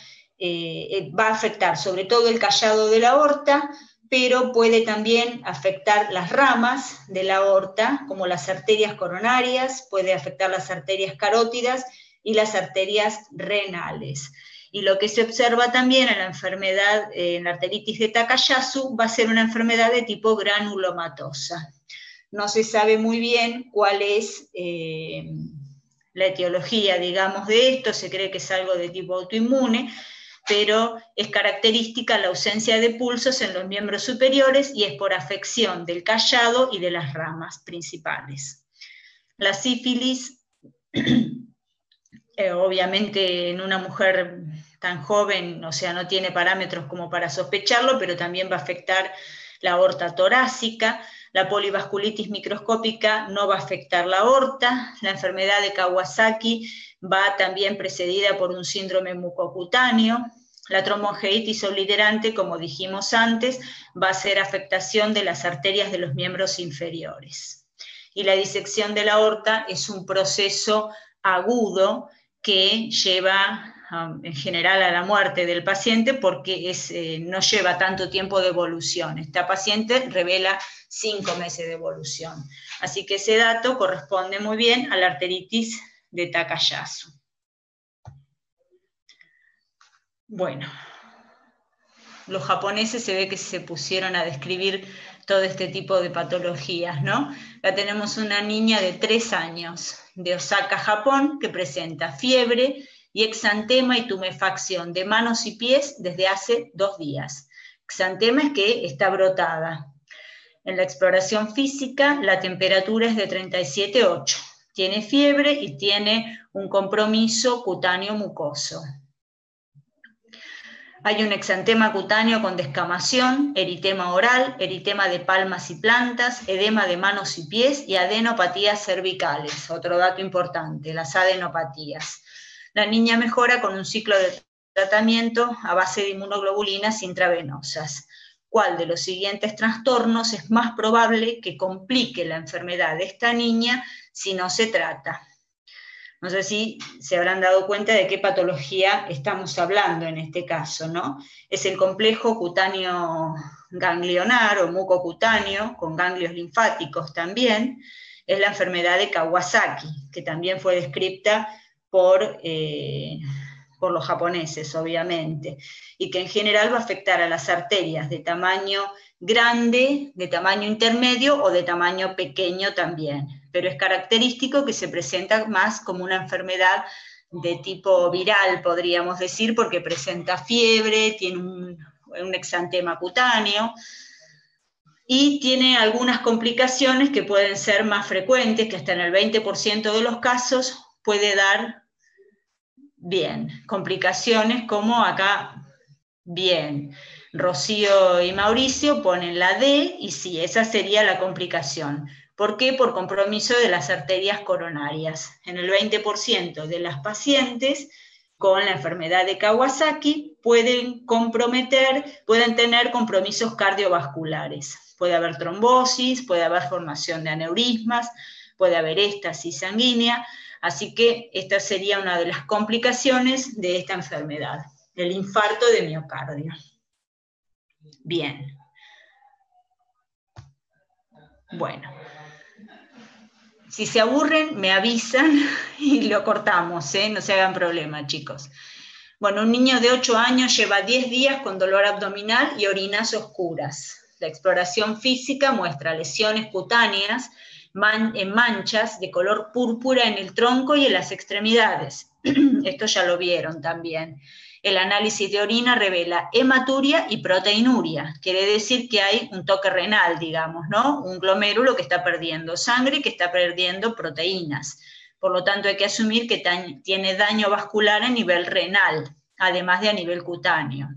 va a afectar sobre todo el callado de la aorta, pero puede también afectar las ramas de la aorta, como las arterias coronarias, puede afectar las arterias carótidas y las arterias renales. Y lo que se observa también en la enfermedad, en la arteritis de Takayasu, va a ser una enfermedad de tipo granulomatosa. No se sabe muy bien cuál es la etiología, digamos, de esto, se cree que es algo de tipo autoinmune, pero es característica la ausencia de pulsos en los miembros superiores y es por afección del callado y de las ramas principales. La sífilis, obviamente en una mujer tan joven, o sea, no tiene parámetros como para sospecharlo, pero también va a afectar la aorta torácica. La polivasculitis microscópica no va a afectar la aorta. La enfermedad de Kawasaki va también precedida por un síndrome mucocutáneo. La tromboangeitis obliterante, como dijimos antes, va a ser afectación de las arterias de los miembros inferiores. Y la disección de la aorta es un proceso agudo que lleva en general a la muerte del paciente porque no lleva tanto tiempo de evolución. Esta paciente revela 5 meses de evolución. Así que ese dato corresponde muy bien a la arteritis de Takayasu. Bueno, los japoneses se ve que se pusieron a describir todo este tipo de patologías, ¿no? Acá tenemos una niña de 3 años de Osaka, Japón, que presenta fiebre y exantema y tumefacción de manos y pies desde hace 2 días. Exantema es que está brotada. En la exploración física, la temperatura es de 37,8. Tiene fiebre y tiene un compromiso cutáneo mucoso. Hay un exantema cutáneo con descamación, eritema oral, eritema de palmas y plantas, edema de manos y pies y adenopatías cervicales. Otro dato importante, las adenopatías. La niña mejora con un ciclo de tratamiento a base de inmunoglobulinas intravenosas. ¿Cuál de los siguientes trastornos es más probable que complique la enfermedad de esta niña si no se trata? No sé si se habrán dado cuenta de qué patología estamos hablando en este caso, ¿no? Es el complejo cutáneo ganglionar o mucocutáneo, con ganglios linfáticos también. Es la enfermedad de Kawasaki, que también fue descrita por los japoneses, obviamente, y que en general va a afectar a las arterias de tamaño grande, de tamaño intermedio o de tamaño pequeño también. Pero es característico que se presenta más como una enfermedad de tipo viral, podríamos decir, porque presenta fiebre, tiene un exantema cutáneo, y tiene algunas complicaciones que pueden ser más frecuentes, que hasta en el 20% de los casos puede dar bien. Complicaciones como acá, bien. Rocío y Mauricio ponen la D, y sí, esa sería la complicación. ¿Por qué? Por compromiso de las arterias coronarias. En el 20% de las pacientes con la enfermedad de Kawasaki pueden tener compromisos cardiovasculares. Puede haber trombosis, puede haber formación de aneurismas, puede haber éstasis sanguínea, así que esta sería una de las complicaciones de esta enfermedad, el infarto de miocardio. Bien. Bueno. Si se aburren, me avisan y lo cortamos, no se hagan problema, chicos. Bueno, un niño de 8 años lleva 10 días con dolor abdominal y orinas oscuras. La exploración física muestra lesiones cutáneas en manchas de color púrpura en el tronco y en las extremidades. Esto ya lo vieron también. El análisis de orina revela hematuria y proteinuria. Quiere decir que hay un toque renal, digamos, ¿no? Un glomérulo que está perdiendo sangre y que está perdiendo proteínas. Por lo tanto, hay que asumir que tiene daño vascular a nivel renal, además de a nivel cutáneo.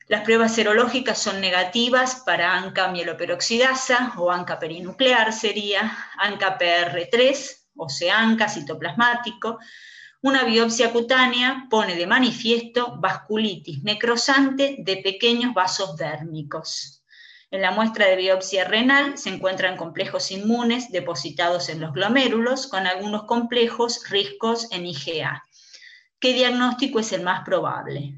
Las pruebas serológicas son negativas para ANCA mieloperoxidasa o ANCA perinuclear sería, ANCA PR3 o CANCA citoplasmático. Una biopsia cutánea pone de manifiesto vasculitis necrosante de pequeños vasos dérmicos. En la muestra de biopsia renal se encuentran complejos inmunes depositados en los glomérulos con algunos complejos ricos en IgA. ¿Qué diagnóstico es el más probable?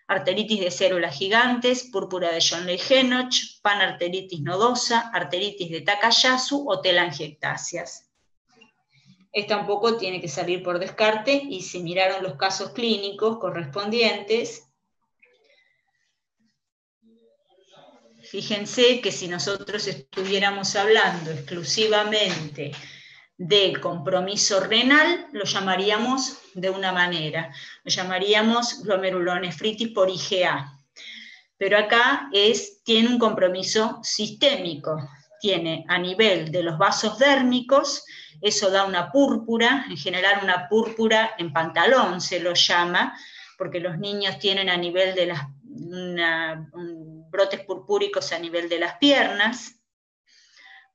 Arteritis de células gigantes, púrpura de John-Ley-Henoch, panarteritis nodosa, arteritis de Takayasu o telangiectasias. Esta un poco tiene que salir por descarte, y si miraron los casos clínicos correspondientes, fíjense que si nosotros estuviéramos hablando exclusivamente del compromiso renal, lo llamaríamos de una manera, lo llamaríamos glomerulonefritis por IgA. Pero acá tiene un compromiso sistémico, tiene a nivel de los vasos dérmicos, eso da una púrpura, en general una púrpura en pantalón se lo llama, porque los niños tienen a nivel de brotes purpúricos a nivel de las piernas.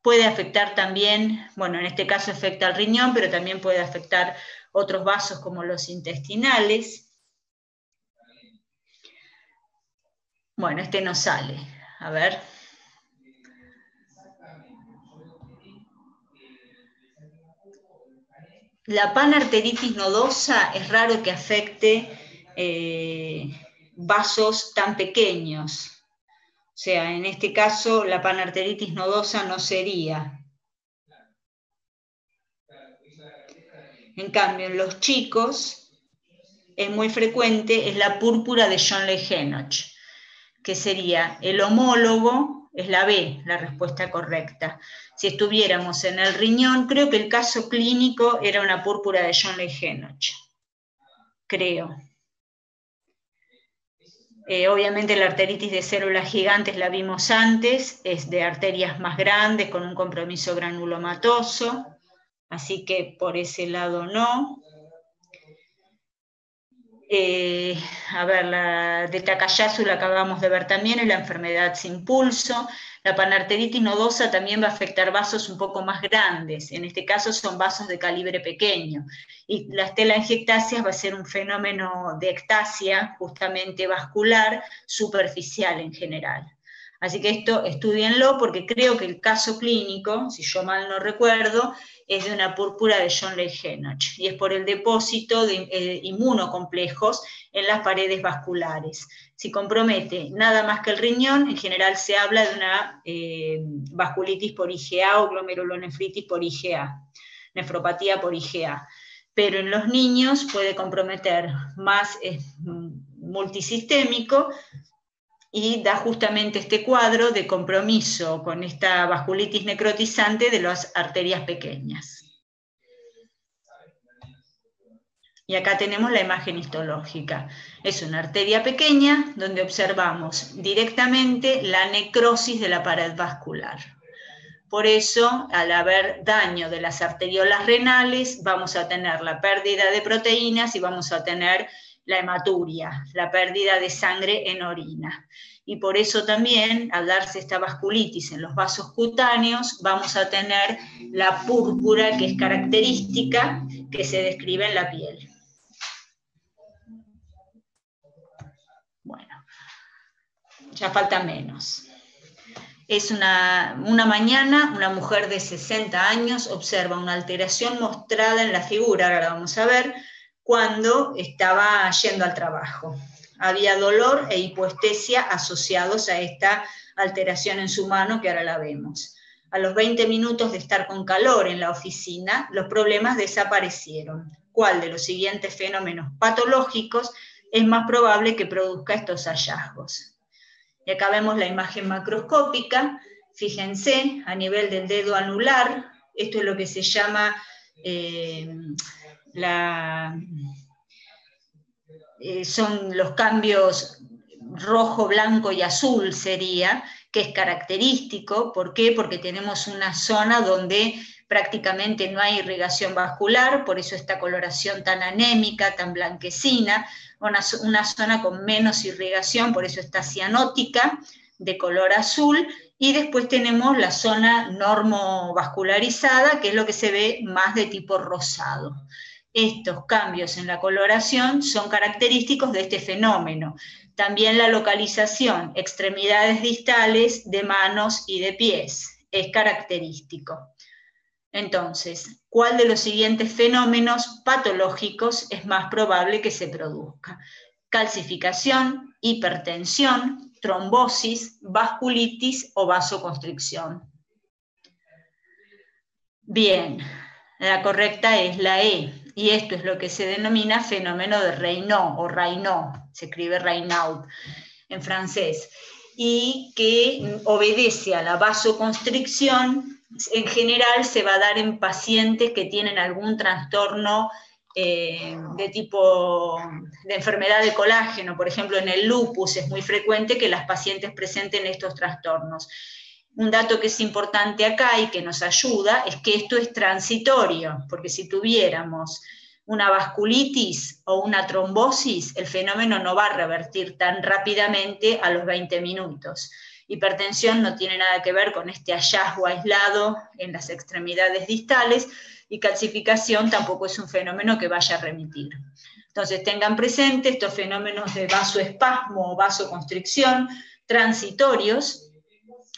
Puede afectar también, bueno, en este caso afecta al riñón, pero también puede afectar otros vasos como los intestinales. Bueno, este no sale, a ver. La panarteritis nodosa es raro que afecte vasos tan pequeños. O sea, en este caso la panarteritis nodosa no sería. En cambio, en los chicos es muy frecuente, es la púrpura de John Ley-Henoch, que sería el homólogo, es la B, la respuesta correcta. Si estuviéramos en el riñón, creo que el caso clínico era una púrpura de John Ley-Henoch, creo. Obviamente la arteritis de células gigantes la vimos antes, es de arterias más grandes con un compromiso granulomatoso, así que por ese lado no. A ver, la de Takayasu la acabamos de ver también, es la enfermedad sin pulso. La panarteritis nodosa también va a afectar vasos un poco más grandes, en este caso son vasos de calibre pequeño. Y la telangiectasia va a ser un fenómeno de ectasia, justamente vascular, superficial en general. Así que esto estudienlo, porque creo que el caso clínico, si yo mal no recuerdo, es de una púrpura de John Ley-Henoch, y es por el depósito de inmunocomplejos en las paredes vasculares. Si compromete nada más que el riñón, en general se habla de una vasculitis por IgA o glomerulonefritis por IgA, nefropatía por IgA. Pero en los niños puede comprometer más multisistémico, y da justamente este cuadro de compromiso con esta vasculitis necrotizante de las arterias pequeñas. Y acá tenemos la imagen histológica. Es una arteria pequeña donde observamos directamente la necrosis de la pared vascular. Por eso, al haber daño de las arteriolas renales, vamos a tener la pérdida de proteínas y vamos a tener la hematuria, la pérdida de sangre en orina. Y por eso también, al darse esta vasculitis en los vasos cutáneos, vamos a tener la púrpura que es característica, que se describe en la piel. Bueno, ya falta menos. Es una mañana, una mujer de 60 años observa una alteración mostrada en la figura, ahora la vamos a ver, cuando estaba yendo al trabajo. Había dolor e hipoestesia asociados a esta alteración en su mano, que ahora la vemos. A los 20 minutos de estar con calor en la oficina, los problemas desaparecieron. ¿Cuál de los siguientes fenómenos patológicos es más probable que produzca estos hallazgos? Y acá vemos la imagen macroscópica, fíjense, a nivel del dedo anular, esto es lo que se llama son los cambios rojo, blanco y azul sería, que es característico. ¿Por qué? Porque tenemos una zona donde prácticamente no hay irrigación vascular, por eso esta coloración tan anémica, tan blanquecina, una zona con menos irrigación, por eso está cianótica, de color azul, y después tenemos la zona normovascularizada, que es lo que se ve más de tipo rosado. Estos cambios en la coloración son característicos de este fenómeno. También la localización, extremidades distales de manos y de pies, es característico. Entonces, ¿cuál de los siguientes fenómenos patológicos es más probable que se produzca? Calcificación, hipertensión, trombosis, vasculitis o vasoconstricción. Bien, La correcta es la E, y esto es lo que se denomina fenómeno de Raynaud, o Raynaud, se escribe Raynaud en francés, y que obedece a la vasoconstricción. En general se va a dar en pacientes que tienen algún trastorno de tipo de enfermedad de colágeno. Por ejemplo, en el lupus es muy frecuente que las pacientes presenten estos trastornos. Un dato que es importante acá y que nos ayuda es que esto es transitorio, porque si tuviéramos una vasculitis o una trombosis, el fenómeno no va a revertir tan rápidamente a los 20 minutos. Hipertensión no tiene nada que ver con este hallazgo aislado en las extremidades distales, y calcificación tampoco es un fenómeno que vaya a remitir. Entonces tengan presente estos fenómenos de vasoespasmo o vasoconstricción transitorios,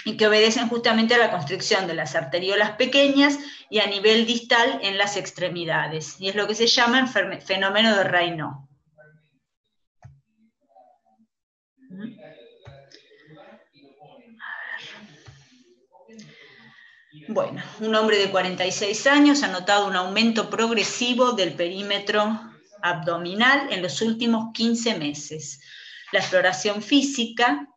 y que obedecen justamente a la constricción de las arteriolas pequeñas y a nivel distal en las extremidades. Y es lo que se llama fenómeno de Raynaud. Bueno, un hombre de 46 años ha notado un aumento progresivo del perímetro abdominal en los últimos 15 meses. La exploración física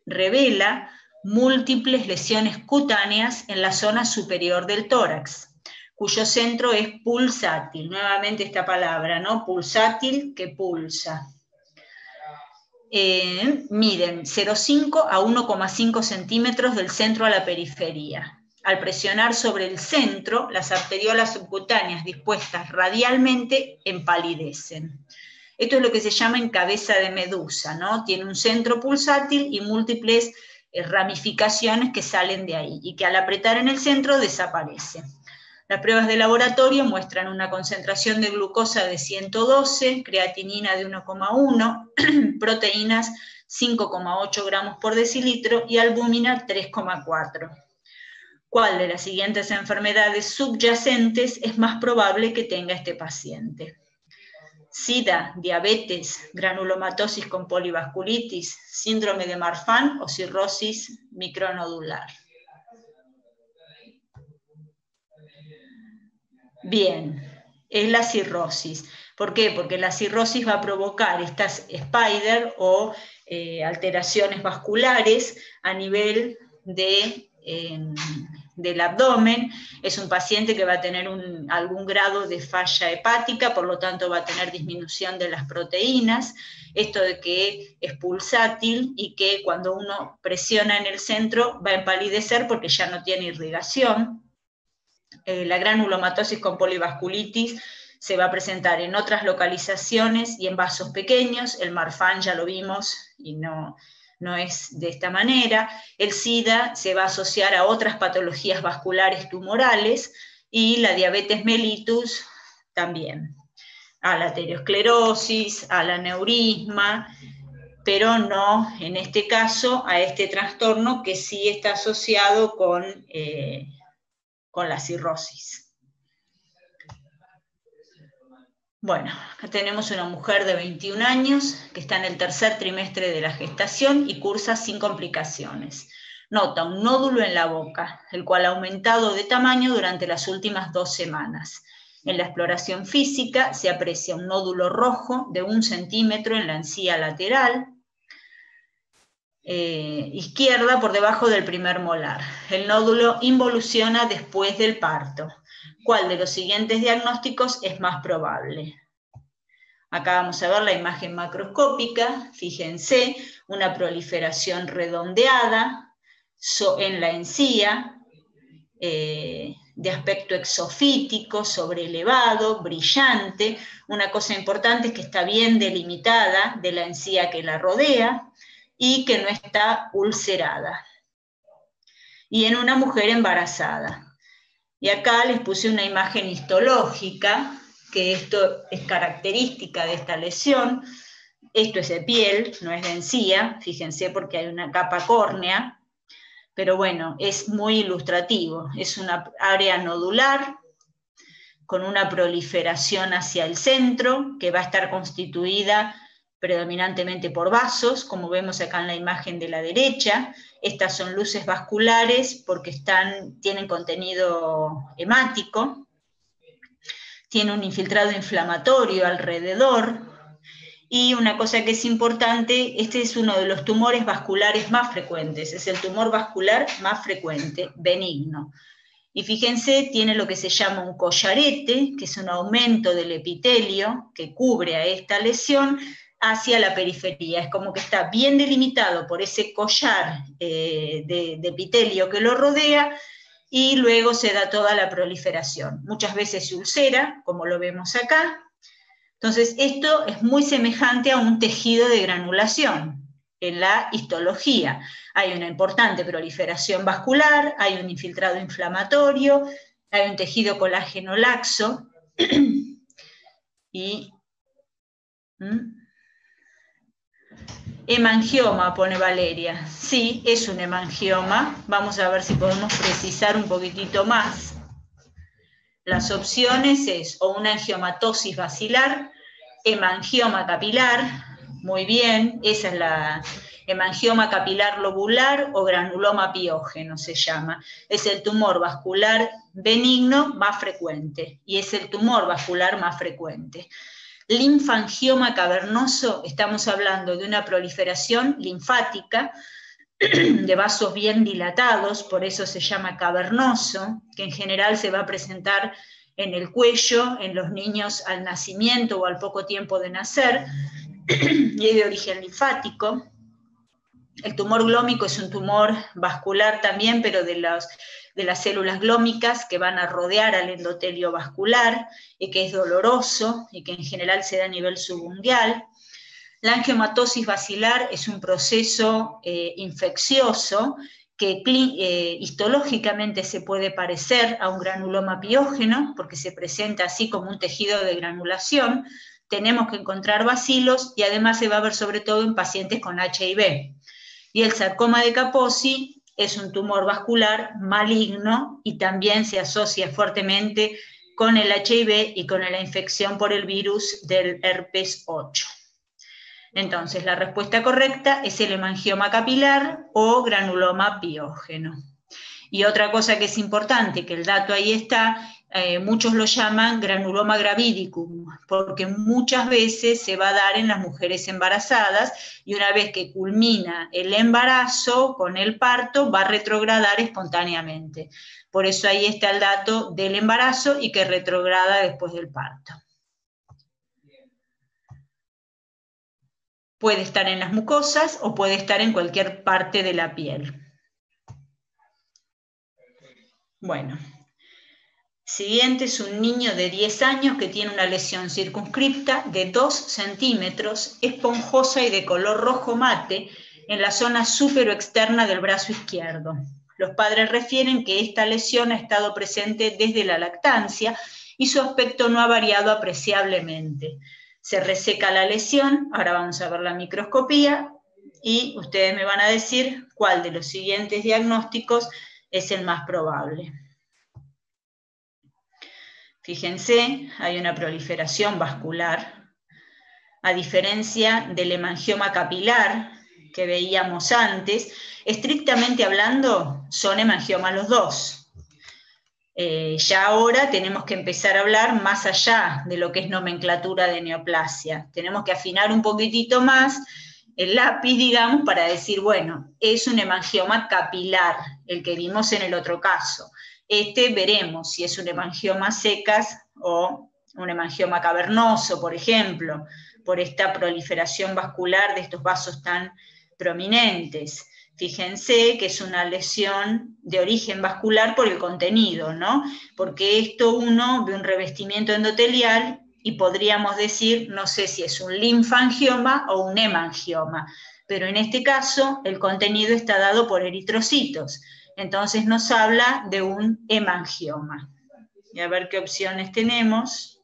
revela múltiples lesiones cutáneas en la zona superior del tórax, cuyo centro es pulsátil. Nuevamente esta palabra, ¿no? Pulsátil, que pulsa. Miden 0,5 a 1,5 centímetros del centro a la periferia. Al presionar sobre el centro, las arteriolas subcutáneas dispuestas radialmente empalidecen. Esto es lo que se llama en cabeza de medusa, ¿no? Tiene un centro pulsátil y múltiples ramificaciones que salen de ahí, y que al apretar en el centro desaparece. Las pruebas de laboratorio muestran una concentración de glucosa de 112, creatinina de 1,1, proteínas 5,8 gramos por decilitro y albúmina 3,4. ¿Cuál de las siguientes enfermedades subyacentes es más probable que tenga este paciente? SIDA, diabetes, granulomatosis con polivasculitis, síndrome de Marfan o cirrosis micronodular. Bien, es la cirrosis. ¿Por qué? Porque la cirrosis va a provocar estas spider o alteraciones vasculares a nivel del abdomen. Es un paciente que va a tener algún grado de falla hepática, por lo tanto va a tener disminución de las proteínas, esto de que es pulsátil y que cuando uno presiona en el centro va a empalidecer porque ya no tiene irrigación. La granulomatosis con polivasculitis se va a presentar en otras localizaciones y en vasos pequeños. El Marfan ya lo vimos y no es de esta manera. El SIDA se va a asociar a otras patologías vasculares tumorales, y la diabetes mellitus también, a la aterosclerosis, al aneurisma, pero no en este caso a este trastorno que sí está asociado con la cirrosis. Bueno, acá tenemos una mujer de 21 años que está en el tercer trimestre de la gestación y cursa sin complicaciones. Nota un nódulo en la boca, el cual ha aumentado de tamaño durante las últimas 2 semanas. En la exploración física se aprecia un nódulo rojo de 1 centímetro en la encía lateral izquierda por debajo del primer molar. El nódulo involuciona después del parto. ¿Cuál de los siguientes diagnósticos es más probable? Acá vamos a ver la imagen macroscópica. Fíjense, una proliferación redondeada en la encía, de aspecto exofítico, sobrelevado, brillante. Una cosa importante es que está bien delimitada de la encía que la rodea y que no está ulcerada. Y en una mujer embarazada. Y acá les puse una imagen histológica, que esto es característica de esta lesión. Esto es de piel, no es de encía, fíjense porque hay una capa córnea, pero bueno, es muy ilustrativo. Es una área nodular con una proliferación hacia el centro, que va a estar constituida predominantemente por vasos, como vemos acá en la imagen de la derecha. Estas son luces vasculares porque tienen contenido hemático. tiene un infiltrado inflamatorio alrededor. Y una cosa que es importante, este es uno de los tumores vasculares más frecuentes, es el tumor vascular más frecuente, benigno. Y fíjense, tiene lo que se llama un collarete, que es un aumento del epitelio que cubre a esta lesión hacia la periferia. Es como que está bien delimitado por ese collar de epitelio que lo rodea, y luego se da toda la proliferación. Muchas veces se ulcera, como lo vemos acá. Entonces, esto es muy semejante a un tejido de granulación en la histología. Hay una importante proliferación vascular, hay un infiltrado inflamatorio, hay un tejido colágeno laxo, y hemangioma, pone Valeria. Sí, es un hemangioma. Vamos a ver si podemos precisar un poquitito más. Las opciones es o una angiomatosis basilar, hemangioma capilar, muy bien, esa es la hemangioma capilar lobular o granuloma piógeno se llama. Es el tumor vascular benigno más frecuente y es el tumor vascular más frecuente. Linfangioma cavernoso, estamos hablando de una proliferación linfática de vasos bien dilatados, por eso se llama cavernoso, que en general se va a presentar en el cuello, en los niños al nacimiento o al poco tiempo de nacer, y es de origen linfático. El tumor glómico es un tumor vascular también, pero de las células glómicas que van a rodear al endotelio vascular, y que es doloroso, y que en general se da a nivel subungual. La angiomatosis basilar es un proceso infeccioso que histológicamente se puede parecer a un granuloma piógeno, porque se presenta así como un tejido de granulación. Tenemos que encontrar bacilos y además se va a ver sobre todo en pacientes con HIV. Y el sarcoma de Kaposi es un tumor vascular maligno y también se asocia fuertemente con el HIV y con la infección por el virus del herpes 8. Entonces, la respuesta correcta es el hemangioma capilar o granuloma piógeno. Y otra cosa que es importante, que el dato ahí está, muchos lo llaman granuloma gravidicum, porque muchas veces se va a dar en las mujeres embarazadas, y una vez que culmina el embarazo con el parto, va a retrogradar espontáneamente. Por eso ahí está el dato del embarazo y que retrograda después del parto. Puede estar en las mucosas o puede estar en cualquier parte de la piel. Bueno, siguiente es un niño de 10 años que tiene una lesión circunscripta de 2 centímetros, esponjosa y de color rojo mate en la zona superoexterna del brazo izquierdo. Los padres refieren que esta lesión ha estado presente desde la lactancia y su aspecto no ha variado apreciablemente. Se reseca la lesión, ahora vamos a ver la microscopía, y ustedes me van a decir cuál de los siguientes diagnósticos es el más probable. Fíjense, hay una proliferación vascular, a diferencia del hemangioma capilar que veíamos antes. Estrictamente hablando, son hemangiomas los dos. Ya ahora tenemos que empezar a hablar más allá de lo que es nomenclatura de neoplasia. Tenemos que afinar un poquitito más el lápiz, digamos, para decir, bueno, es un hemangioma capilar, el que vimos en el otro caso. Veremos si es un hemangioma secas o un hemangioma cavernoso, por ejemplo, por esta proliferación vascular de estos vasos tan prominentes. Fíjense que es una lesión de origen vascular por el contenido, ¿no? Porque esto uno ve un revestimiento endotelial y podríamos decir, no sé si es un linfangioma o un hemangioma, pero en este caso el contenido está dado por eritrocitos, entonces nos habla de un hemangioma. Y a ver qué opciones tenemos.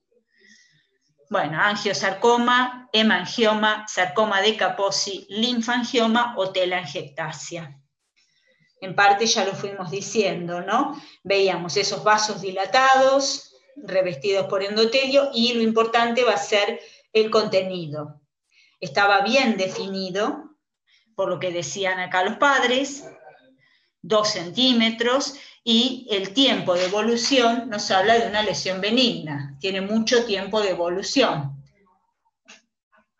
Bueno, angiosarcoma, hemangioma, sarcoma de Kaposi, linfangioma o telangiectasia. En parte ya lo fuimos diciendo, ¿no? Veíamos esos vasos dilatados, revestidos por endotelio, y lo importante va a ser el contenido. Estaba bien definido, por lo que decían acá los padres, 2 centímetros, y el tiempo de evolución nos habla de una lesión benigna, tiene mucho tiempo de evolución.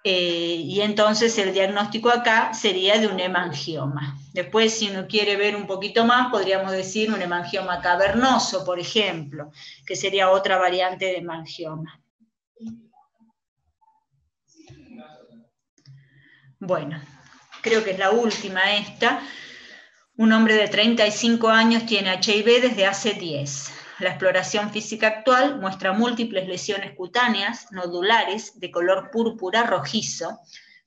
Y entonces el diagnóstico acá sería de un hemangioma. Después, si uno quiere ver un poquito más, podríamos decir un hemangioma cavernoso, por ejemplo, que sería otra variante de hemangioma. Bueno, creo que es la última esta. Un hombre de 35 años tiene HIV desde hace 10. La exploración física actual muestra múltiples lesiones cutáneas, nodulares, de color púrpura rojizo,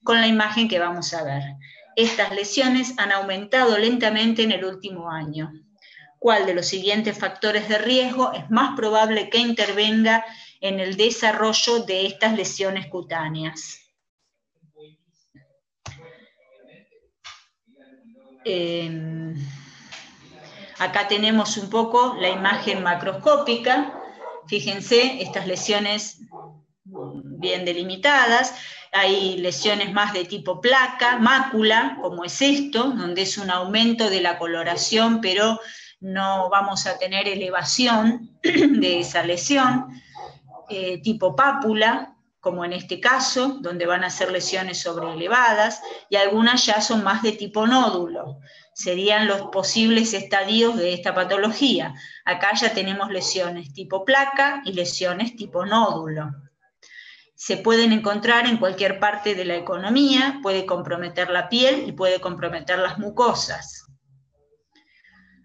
con la imagen que vamos a ver. Estas lesiones han aumentado lentamente en el último año. ¿Cuál de los siguientes factores de riesgo es más probable que intervenga en el desarrollo de estas lesiones cutáneas? Acá tenemos un poco la imagen macroscópica. Fíjense, estas lesiones bien delimitadas. Hay lesiones más de tipo placa, mácula, como es esto, donde es un aumento de la coloración, pero no vamos a tener elevación de esa lesión. Tipo pápula, como en este caso, donde van a ser lesiones sobreelevadas, y algunas ya son más de tipo nódulo. Serían los posibles estadios de esta patología. Acá ya tenemos lesiones tipo placa y lesiones tipo nódulo. Se pueden encontrar en cualquier parte de la economía, puede comprometer la piel y puede comprometer las mucosas.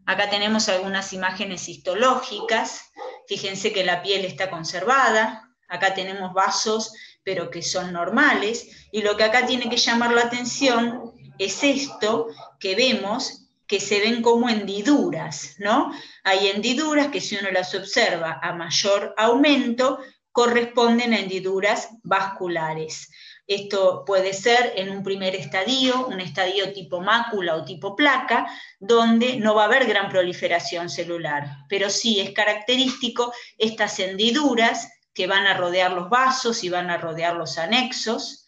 Acá tenemos algunas imágenes histológicas. Fíjense que la piel está conservada. Acá tenemos vasos, pero que son normales. Y lo que acá tiene que llamar la atención es esto que vemos, que se ven como hendiduras, ¿no? Hay hendiduras que, si uno las observa a mayor aumento, corresponden a hendiduras vasculares. Esto puede ser en un primer estadio, un estadio tipo mácula o tipo placa, donde no va a haber gran proliferación celular, pero sí es característico estas hendiduras que van a rodear los vasos y van a rodear los anexos.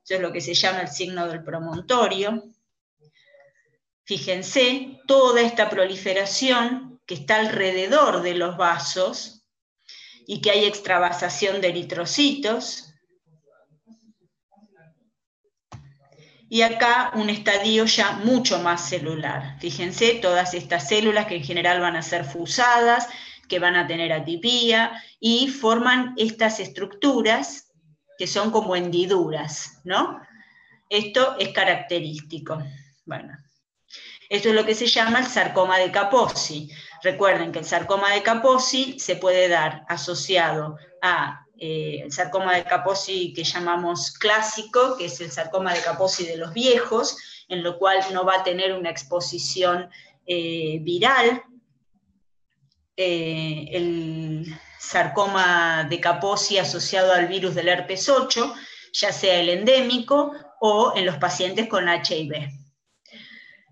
Eso es lo que se llama el signo del promontorio. Fíjense, toda esta proliferación que está alrededor de los vasos y que hay extravasación de eritrocitos. Y acá un estadio ya mucho más celular. Fíjense, todas estas células que en general van a ser fusadas, que van a tener atipía, y forman estas estructuras que son como hendiduras, ¿no? Esto es característico. Bueno, esto es lo que se llama el sarcoma de Kaposi. Recuerden que el sarcoma de Kaposi se puede dar asociado a el sarcoma de Kaposi que llamamos clásico, que es el sarcoma de Kaposi de los viejos, en lo cual no va a tener una exposición viral. El sarcoma de Kaposi asociado al virus del herpes 8, ya sea el endémico o en los pacientes con HIV.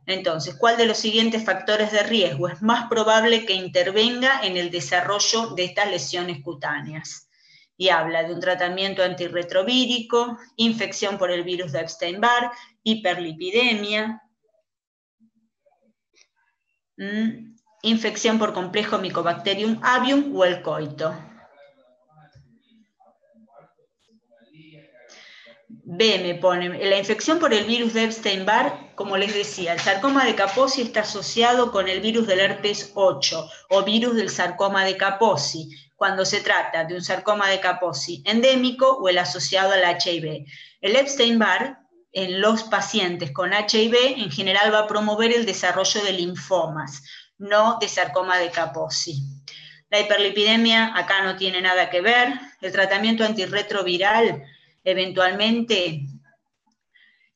Entonces, ¿cuál de los siguientes factores de riesgo es más probable que intervenga en el desarrollo de estas lesiones cutáneas? Y habla de un tratamiento antirretrovírico, infección por el virus de Epstein-Barr, hiperlipidemia, infección por complejo Mycobacterium avium o el coito. B me pone, la infección por el virus de Epstein-Barr, como les decía, el sarcoma de Kaposi está asociado con el virus del herpes 8 o virus del sarcoma de Kaposi, cuando se trata de un sarcoma de Kaposi endémico o el asociado al HIV. El Epstein-Barr, en los pacientes con HIV, en general va a promover el desarrollo de linfomas, no de sarcoma de Kaposi. La hiperlipidemia acá no tiene nada que ver. El tratamiento antirretroviral eventualmente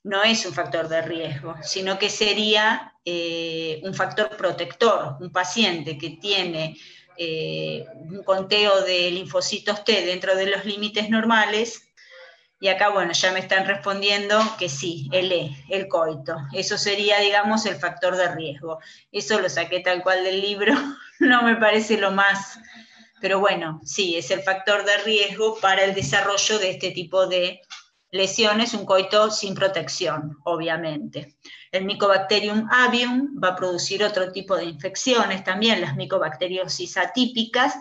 no es un factor de riesgo, sino que sería un factor protector. Un paciente que tiene un conteo de linfocitos T dentro de los límites normales, y acá, bueno, ya me están respondiendo que sí, el coito. Eso sería, digamos, el factor de riesgo. Eso lo saqué tal cual del libro, no me parece lo más... Pero bueno, sí, es el factor de riesgo para el desarrollo de este tipo de lesiones, un coito sin protección, obviamente. El Mycobacterium avium va a producir otro tipo de infecciones también, las micobacteriosis atípicas,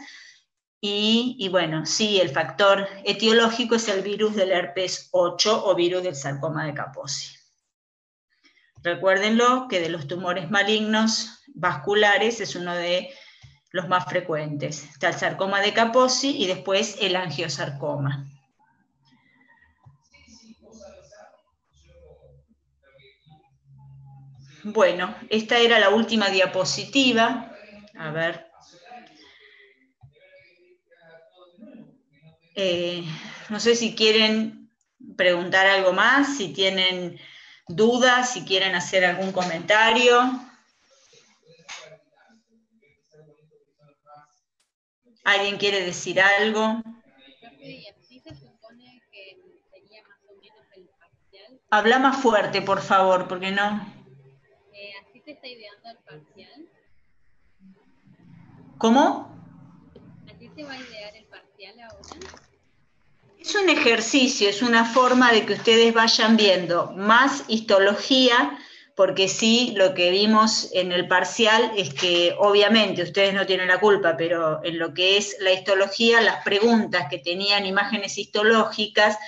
y bueno, sí, el factor etiológico es el virus del herpes 8 o virus del sarcoma de Kaposi. Recuérdenlo que de los tumores malignos vasculares es uno de los más frecuentes. Está el sarcoma de Kaposi y después el angiosarcoma. Bueno, esta era la última diapositiva. A ver. No sé si quieren preguntar algo más, si tienen dudas, si quieren hacer algún comentario. ¿Alguien quiere decir algo? ¿Sí se supone que sería más o menos el parcial? Habla más fuerte, por favor, porque no. ¿Así se está ideando el parcial? ¿Cómo? ¿Así se va a idear el parcial ahora? Es un ejercicio, es una forma de que ustedes vayan viendo más histología, porque sí, lo que vimos en el parcial es que obviamente ustedes no tienen la culpa, pero en lo que es la histología, las preguntas que tenían imágenes histológicas,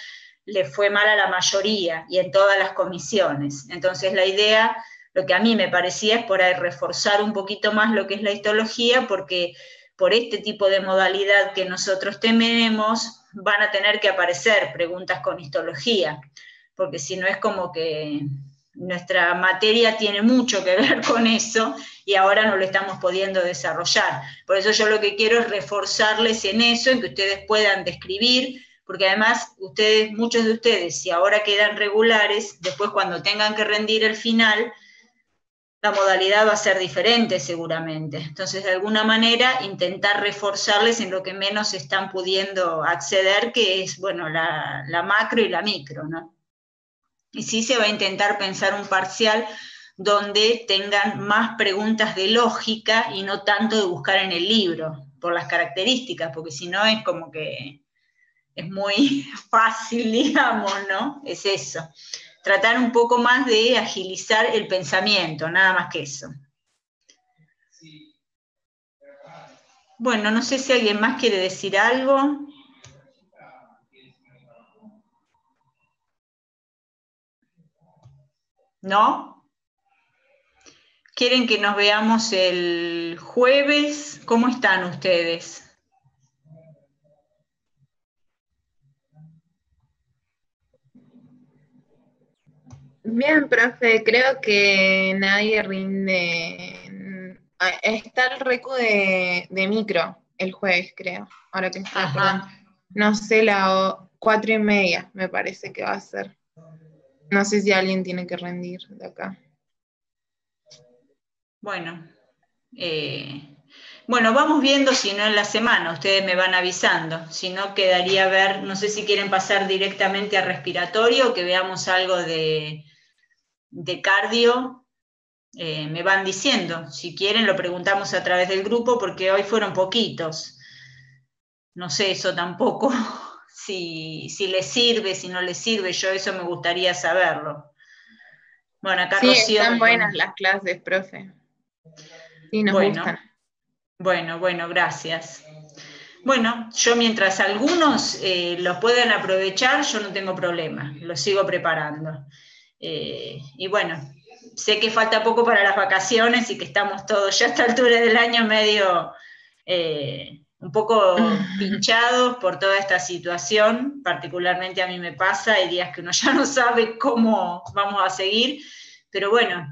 le fue mal a la mayoría y en todas las comisiones. Entonces la idea, lo que a mí me parecía es por ahí reforzar un poquito más lo que es la histología, porque por este tipo de modalidad que nosotros tenemos, van a tener que aparecer preguntas con histología, porque si no es como que nuestra materia tiene mucho que ver con eso y ahora no lo estamos pudiendo desarrollar. Por eso yo lo que quiero es reforzarles en eso, en que ustedes puedan describir, porque además ustedes, muchos de ustedes, si ahora quedan regulares, después cuando tengan que rendir el final, la modalidad va a ser diferente seguramente. Entonces, de alguna manera, intentar reforzarles en lo que menos están pudiendo acceder, que es, bueno, la macro y la micro, ¿no? Y sí se va a intentar pensar un parcial donde tengan más preguntas de lógica y no tanto de buscar en el libro, por las características, porque si no es como que es muy fácil, digamos, ¿no? Es eso. Tratar un poco más de agilizar el pensamiento, nada más que eso. Bueno, no sé si alguien más quiere decir algo. ¿No? ¿Quieren que nos veamos el jueves? ¿Cómo están ustedes? Bien, profe, creo que nadie rinde. Está el recu de micro el jueves, creo, ahora que estoy acordando. No sé, 4:30 me parece que va a ser. No sé si alguien tiene que rendir de acá. Bueno, bueno, vamos viendo si no en la semana, ustedes me van avisando, si no quedaría ver, no sé si quieren pasar directamente a respiratorio o que veamos algo de cardio, me van diciendo, si quieren lo preguntamos a través del grupo porque hoy fueron poquitos, no sé eso tampoco, si les sirve, si no les sirve, yo eso me gustaría saberlo. Bueno, acá Sí, Rocío están buenas las clases, profe. Sí, nos gustan. Bueno, gracias. Bueno, yo mientras algunos los puedan aprovechar, yo no tengo problema, los sigo preparando. Y bueno, sé que falta poco para las vacaciones y que estamos todos ya a esta altura del año medio un poco pinchados por toda esta situación, particularmente a mí me pasa, hay días que uno ya no sabe cómo vamos a seguir, pero bueno,